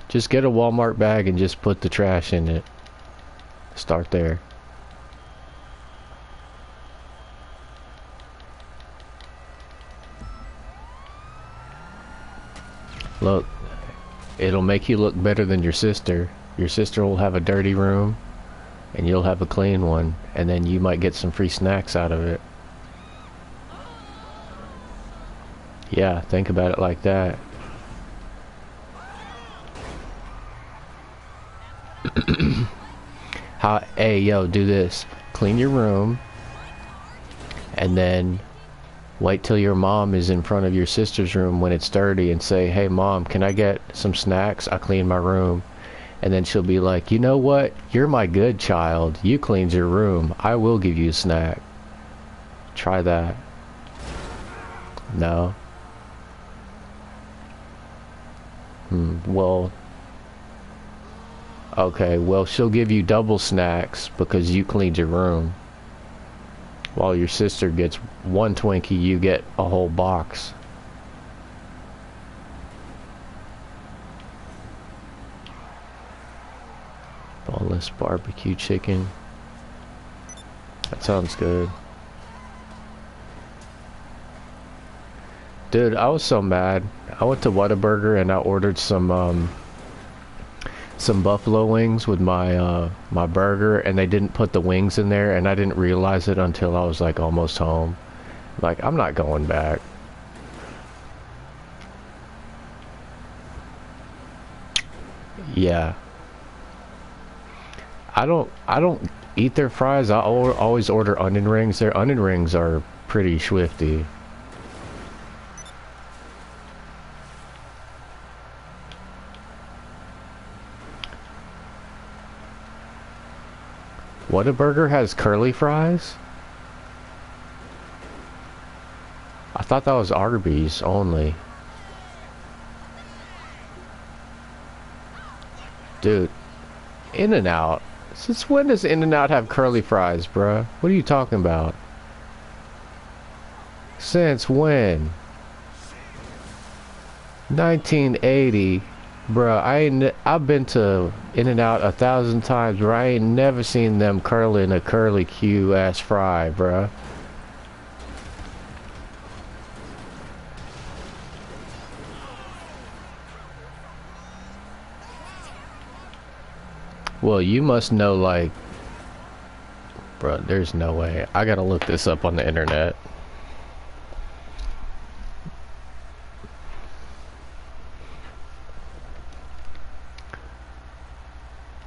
Just get a Walmart bag and just put the trash in it. Start there. Look, it'll make you look better than your sister. Your sister will have a dirty room and you'll have a clean one, and then you might get some free snacks out of it. Yeah, think about it like that. Hey, yo, do this. Clean your room, and then wait till your mom is in front of your sister's room when it's dirty and say, hey, Mom, can I get some snacks? I cleaned my room. And then she'll be like, you know what? You're my good child. You cleaned your room. I will give you a snack. Try that. No. Well, okay, well, she'll give you double snacks because you cleaned your room. While your sister gets one Twinkie, you get a whole box. Boneless barbecue chicken. That sounds good. Dude, I was so mad. I went to Whataburger and I ordered some buffalo wings with my my burger, and they didn't put the wings in there, and I didn't realize it until I was like almost home. Like, I'm not going back. Yeah. I don't eat their fries. I always order onion rings. Their onion rings are pretty swifty. Whataburger has curly fries? I thought that was Arby's only. Dude, In-N-Out. Since when does In-N-Out have curly fries, bruh? What are you talking about? Since when? 1980. Bruh, I've been to In-N-Out 1,000 times, bruh. I ain't never seen them curling a curly Q ass fry, bruh. Well, you must know, like, bruh, there's no way. I gotta look this up on the internet.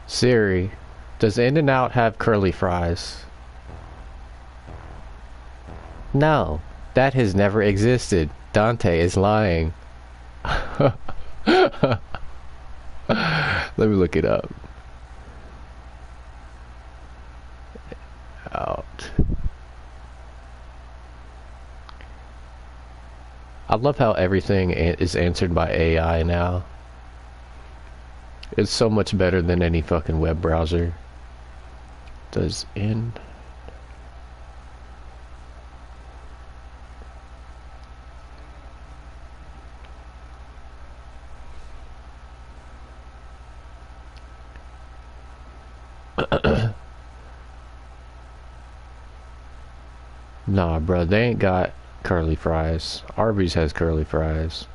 Siri, does In-N-Out have curly fries? No. That has never existed. Dante is lying. Let me look it up. Out. I love how everything is answered by AI now. It's so much better than any fucking web browser. Does in... Nah, bro, they ain't got curly fries. Arby's has curly fries.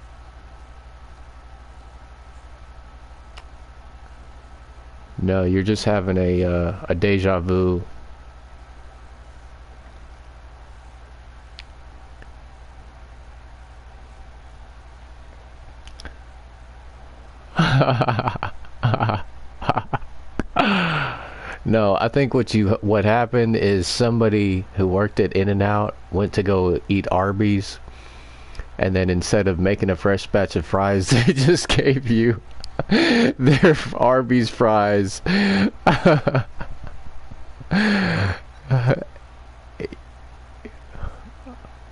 No, you're just having a deja vu. No, I think what happened is somebody who worked at In-N-Out went to go eat Arby's, and then instead of making a fresh batch of fries, they just gave you their Arby's fries.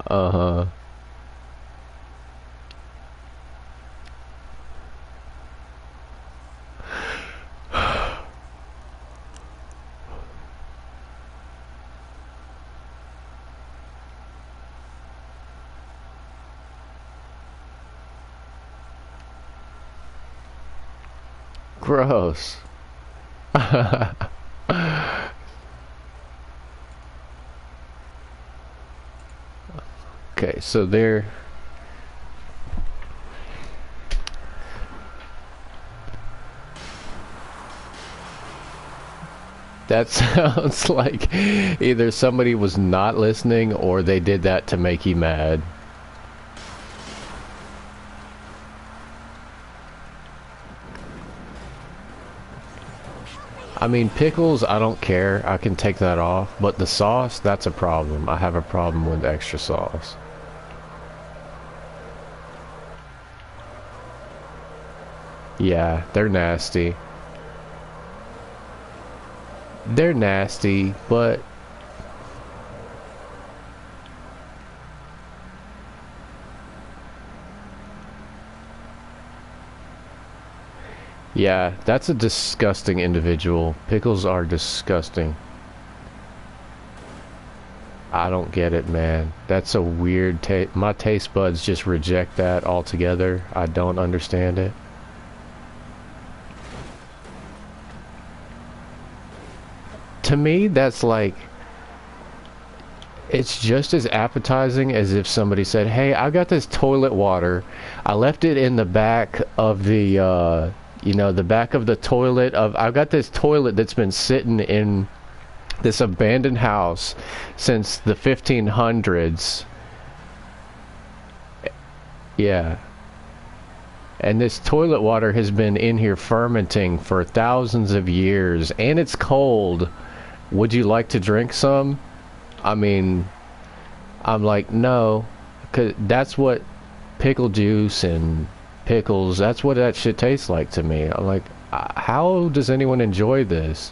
Uh-huh. Gross. Okay, so there. That sounds like either somebody was not listening or they did that to make you mad. I mean, pickles, I don't care. I can take that off. But the sauce, that's a problem. I have a problem with extra sauce. Yeah, they're nasty. They're nasty, but... Yeah, that's a disgusting individual. Pickles are disgusting. I don't get it, man. That's a weird taste. My taste buds just reject that altogether. I don't understand it. To me, that's like... It's just as appetizing as if somebody said, hey, I got this toilet water. I left it in the back of the, you know, the back of the toilet of... I've got this toilet that's been sitting in this abandoned house since the 1500s. Yeah. And this toilet water has been in here fermenting for thousands of years. And it's cold. Would you like to drink some? I mean, I'm like, no. 'Cause that's what pickle juice and pickles, that's what that shit tastes like to me. I'm like, how does anyone enjoy this?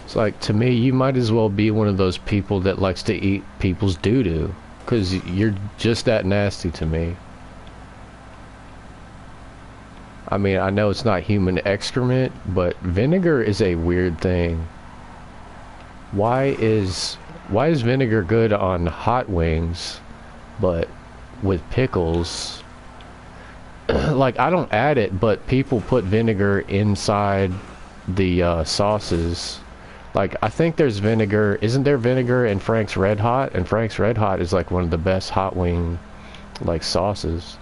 It's like, to me, you might as well be one of those people that likes to eat people's doo-doo. Because you're just that nasty to me. I mean, I know it's not human excrement, but vinegar is a weird thing. Why is vinegar good on hot wings, but with pickles, like, I don't add it, but people put vinegar inside the sauces. Like, I think there's vinegar, isn't there vinegar in Frank's Red Hot? And Frank's Red Hot is like one of the best hot wing, like, sauces.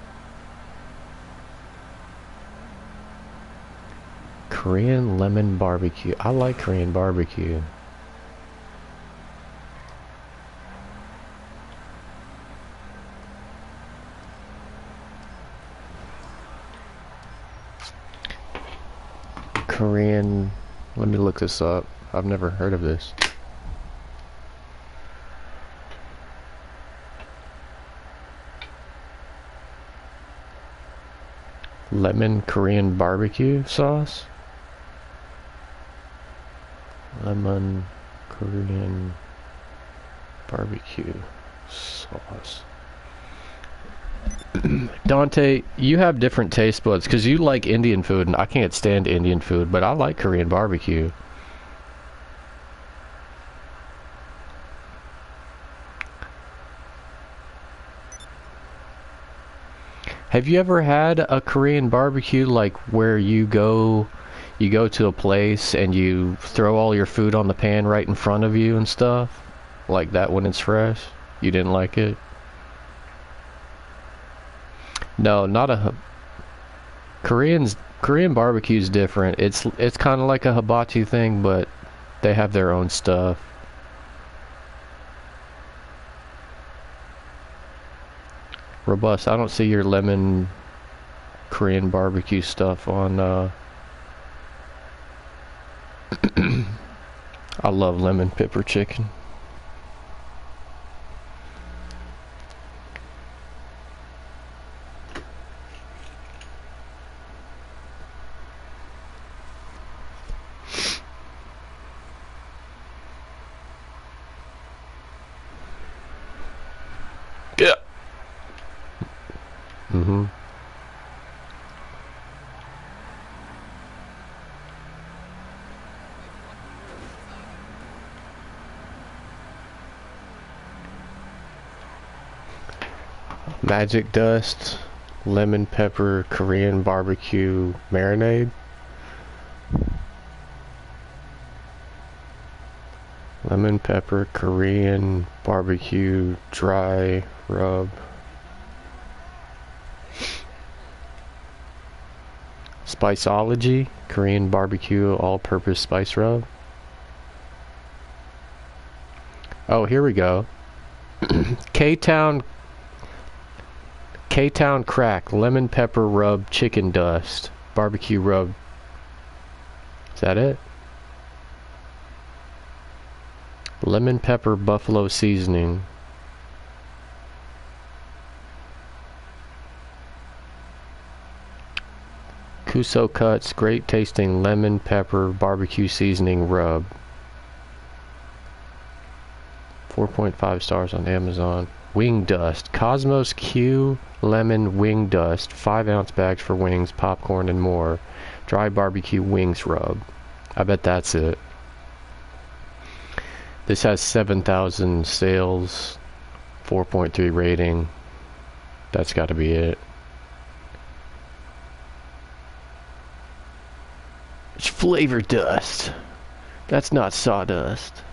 Korean lemon barbecue. I like Korean barbecue. Korean, Let me look this up. I've never heard of this. Lemon Korean barbecue sauce? Lemon Korean barbecue sauce. Dante, you have different taste buds because you like Indian food and I can't stand Indian food, but I like Korean barbecue. Have you ever had a Korean barbecue like where you go to a place and you throw all your food on the pan right in front of you and stuff? Like that when it's fresh? You didn't like it? No, not a Korean barbecue's different. It's kind of like a hibachi thing, but they have their own stuff. Robust, I don't see your lemon Korean barbecue stuff on I love lemon pepper chicken. Yeah. Mm-hmm. Magic dust, lemon pepper Korean barbecue marinade. Lemon pepper Korean barbecue dry rub. Spiceology Korean barbecue all-purpose spice rub. Oh, here we go. K-Town crack lemon pepper rub chicken dust barbecue rub. Is that it? Lemon pepper buffalo seasoning. Kuso Cuts great tasting lemon pepper barbecue seasoning rub. 4.5 stars on Amazon. Wing dust. Cosmos Q lemon wing dust. 5-ounce bags for wings, popcorn, and more. Dry barbecue wings rub. I bet that's it. This has 7,000 sales. 4.3 rating. That's got to be it. It's flavor dust. That's not sawdust.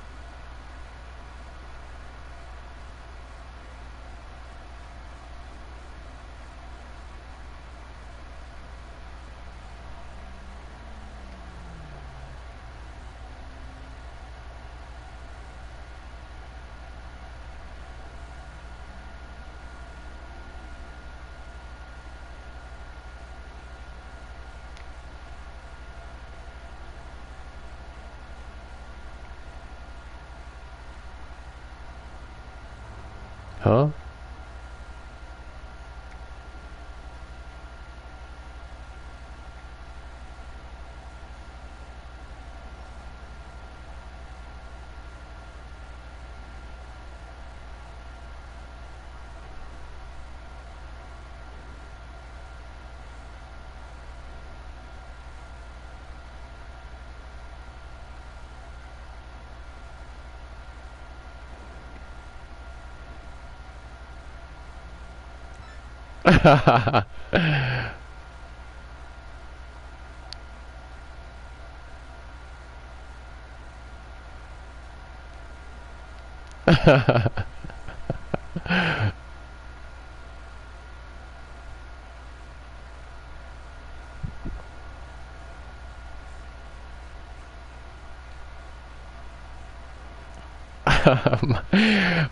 Huh?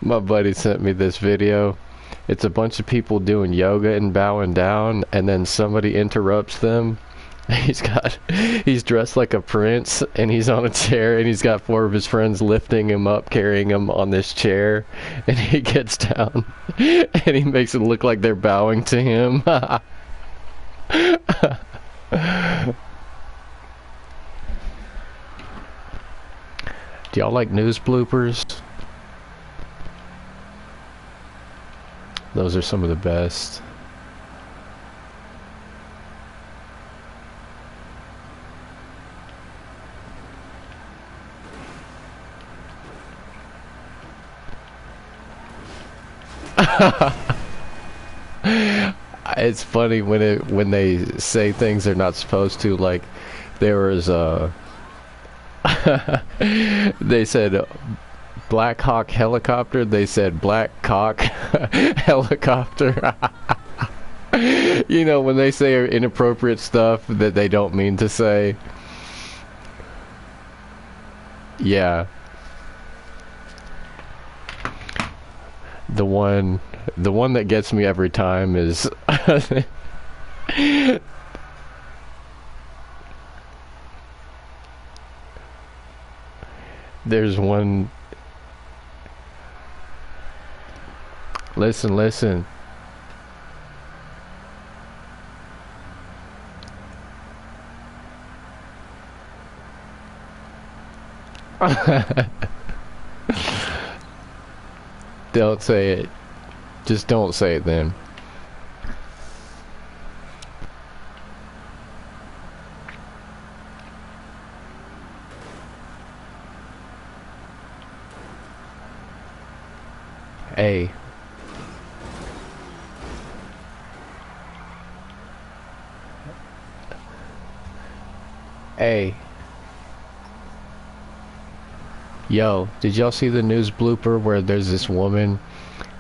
My buddy sent me this video. It's a bunch of people doing yoga and bowing down, and then somebody interrupts them He's dressed like a prince, and he's on a chair, and he's got four of his friends lifting him up, carrying him on this chair, and he gets down, and he makes it look like they're bowing to him. Do y'all like news bloopers? Those are some of the best. It's funny when they say things they're not supposed to. Like there was they said Black Hawk helicopter. They said Black Cock helicopter. You know, when they say inappropriate stuff that they don't mean to say. Yeah. The one that gets me every time is there's one. Listen. Don't say it. Just don't say it then. Hey. Hey. Yo, did y'all see the news blooper where there's a woman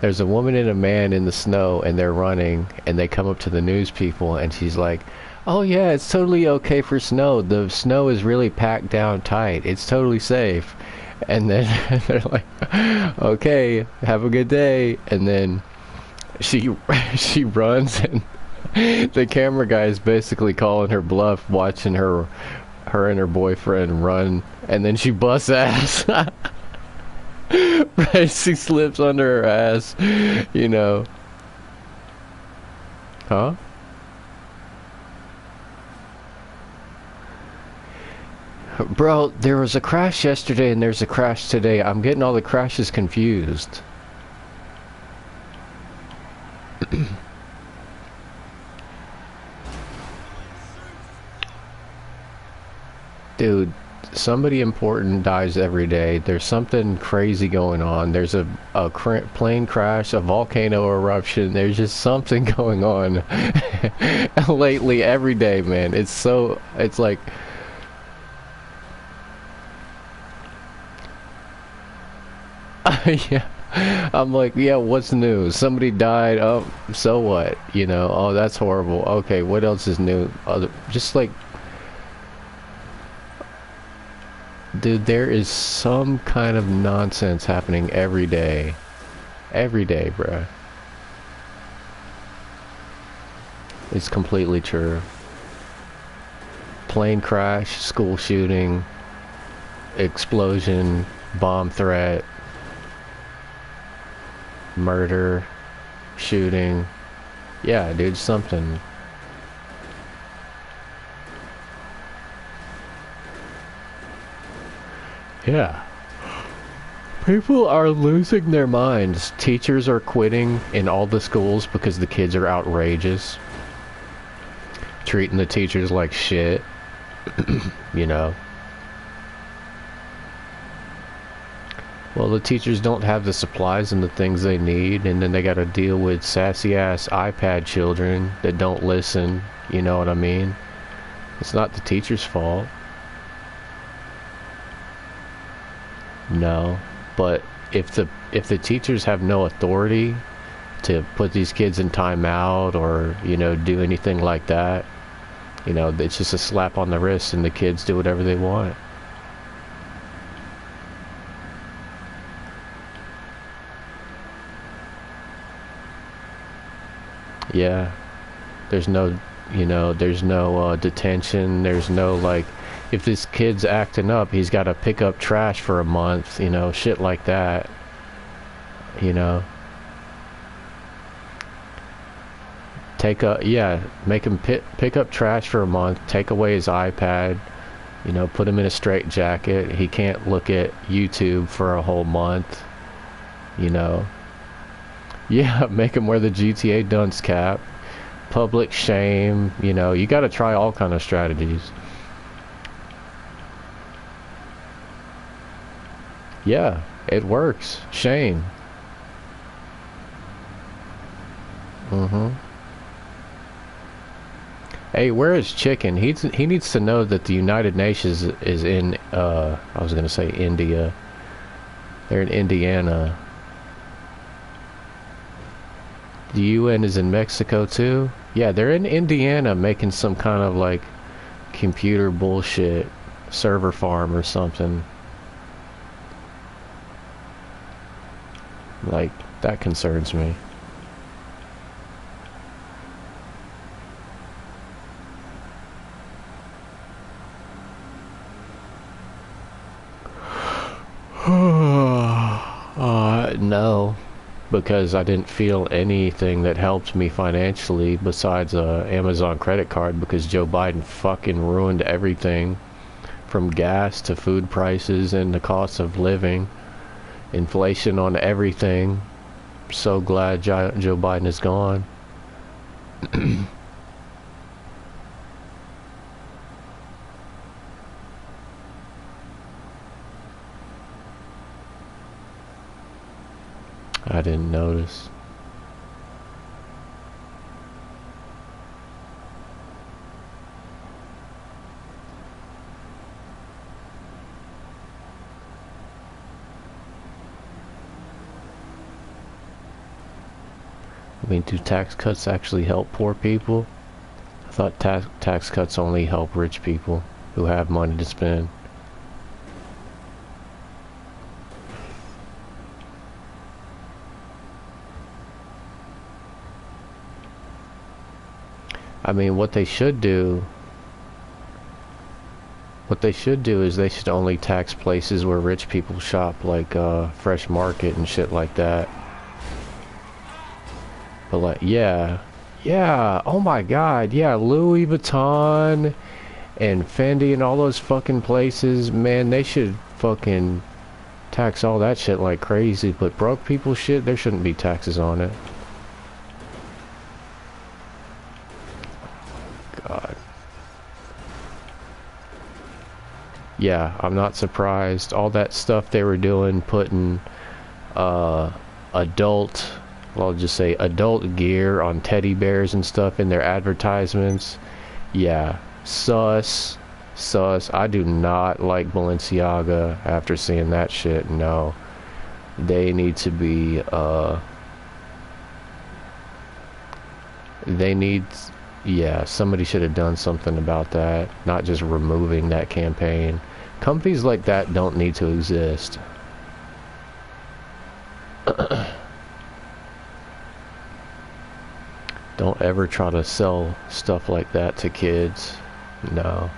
and a man in the snow, and they're running, and they come up to the news people, and she's like, oh yeah, it's totally okay for snow. The snow is really packed down tight. It's totally safe. And then they're like, okay, have a good day. And then she runs, and the camera guy is basically calling her bluff, watching her and her boyfriend run, and then she busts ass. Right, she slips under her ass, you know. Huh? Bro, there was a crash yesterday and there's a crash today. I'm getting all the crashes confused. Dude, somebody important dies every day. There's something crazy going on. There's a plane crash, a volcano eruption. There's just something going on. Lately, every day, man. It's like... Yeah. I'm like, yeah, what's new? Somebody died. Oh, so what? You know, oh, that's horrible. Okay, what else is new? Just like... Dude, there is some kind of nonsense happening every day. Every day, bruh. It's completely true. Plane crash, school shooting, explosion, bomb threat, murder, shooting. Yeah, dude, something. Yeah. People are losing their minds. Teachers are quitting in all the schools because the kids are outrageous. Treating the teachers like shit. You know. Well, the teachers don't have the supplies and the things they need, and then they gotta deal with sassy-ass iPad children that don't listen. You know what I mean? It's not the teacher's fault. No, but if the teachers have no authority to put these kids in timeout or, you know, do anything like that, you know, it's just a slap on the wrist and the kids do whatever they want. Yeah, there's no You know, there's no detention. There's no like, if this kid's acting up, he's got to pick up trash for a month. You know, shit like that. You know, make him pick up trash for a month. Take away his iPad. You know, put him in a straitjacket. He can't look at YouTube for a whole month. You know, yeah, make him wear the GTA dunce cap. Public shame. You know, you got to try all kind of strategies. Yeah, it works. Shame. Mm-hmm. Hey, where is Chicken? He needs to know that the United Nations is in, I was gonna say India. They're in Indiana. The UN is in Mexico too? Yeah, they're in Indiana making some kind of like computer bullshit server farm or something. Like, that concerns me. No, because I didn't feel anything that helped me financially besides a Amazon credit card, because Joe Biden fucking ruined everything from gas to food prices and the cost of living, inflation on everything. So glad Joe Biden is gone. I didn't notice. I mean, do tax cuts actually help poor people? I thought tax cuts only help rich people who have money to spend. I mean, what they should do is they should only tax places where rich people shop, like Fresh Market and shit like that. But like, yeah, oh my god, yeah, Louis Vuitton and Fendi and all those fucking places, man, they should fucking tax all that shit like crazy. But broke people shit, there shouldn't be taxes on it. God. Yeah, I'm not surprised. All that stuff they were doing, putting adult, well, I'll just say adult gear on teddy bears and stuff in their advertisements. Yeah, sus. I do not like Balenciaga after seeing that shit. No. They need to be, yeah, somebody should have done something about that, not just removing that campaign. Companies like that don't need to exist. Don't ever try to sell stuff like that to kids. No.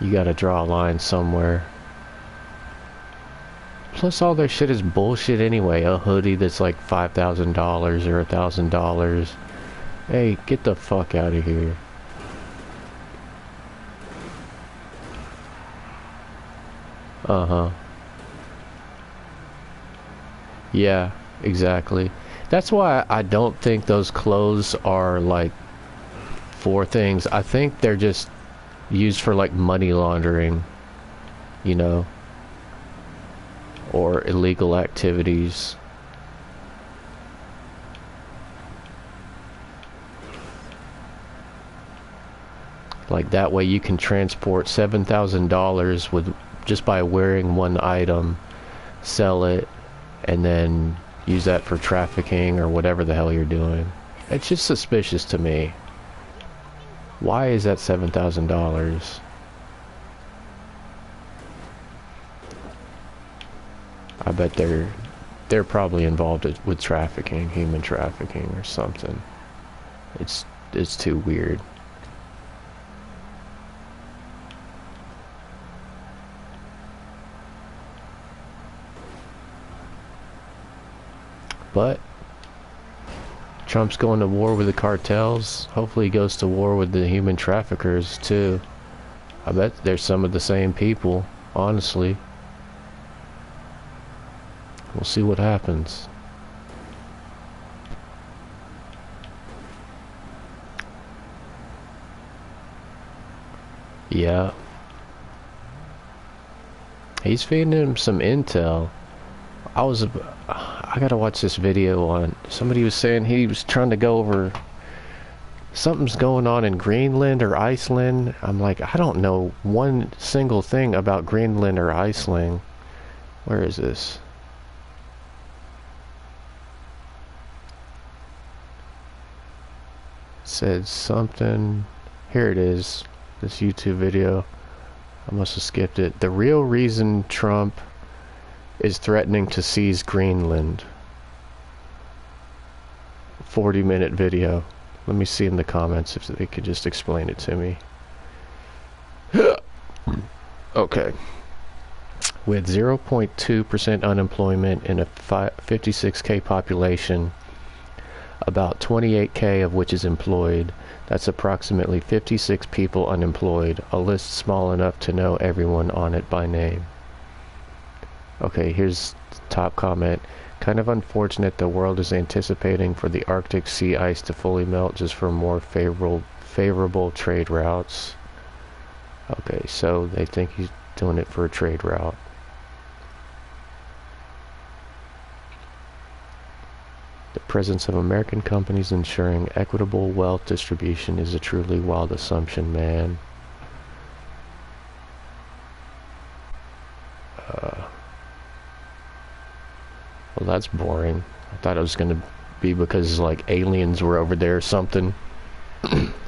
You gotta draw a line somewhere. Plus all their shit is bullshit anyway. A hoodie that's like $5,000 or $1,000. Hey, get the fuck out of here. Uh-huh. Yeah, exactly. That's why I don't think those clothes are like for things. I think they're just used for like money laundering, you know, or illegal activities. Like that way you can transport $7,000 with just by wearing one item, sell it, and then use that for trafficking or whatever the hell you're doing. It's just suspicious to me. Why is that $7,000? I bet they're probably involved with trafficking, human trafficking or something. is too weird. But Trump's going to war with the cartels. Hopefully he goes to war with the human traffickers too. I bet they're some of the same people, honestly. We'll see what happens. Yeah. He's feeding him some intel. I gotta watch this video on, somebody was saying he was trying to go over something's going on in Greenland or Iceland. I'm like, I don't know one single thing about Greenland or Iceland. Where is this? It said something. Here it is. This YouTube video. I must have skipped it. The real reason Trump is threatening to seize Greenland. 40-minute video. Let me see in the comments if they could just explain it to me. Okay. With 0.2% unemployment and a 56K population, about 28K of which is employed, that's approximately 56 people unemployed, a list small enough to know everyone on it by name. Okay, here's the top comment. Kind of unfortunate the world is anticipating for the Arctic sea ice to fully melt just for more favorable trade routes. Okay, so they think he's doing it for a trade route. The presence of American companies ensuring equitable wealth distribution is a truly wild assumption, man. Well, that's boring. I thought it was going to be because, like, aliens were over there or something.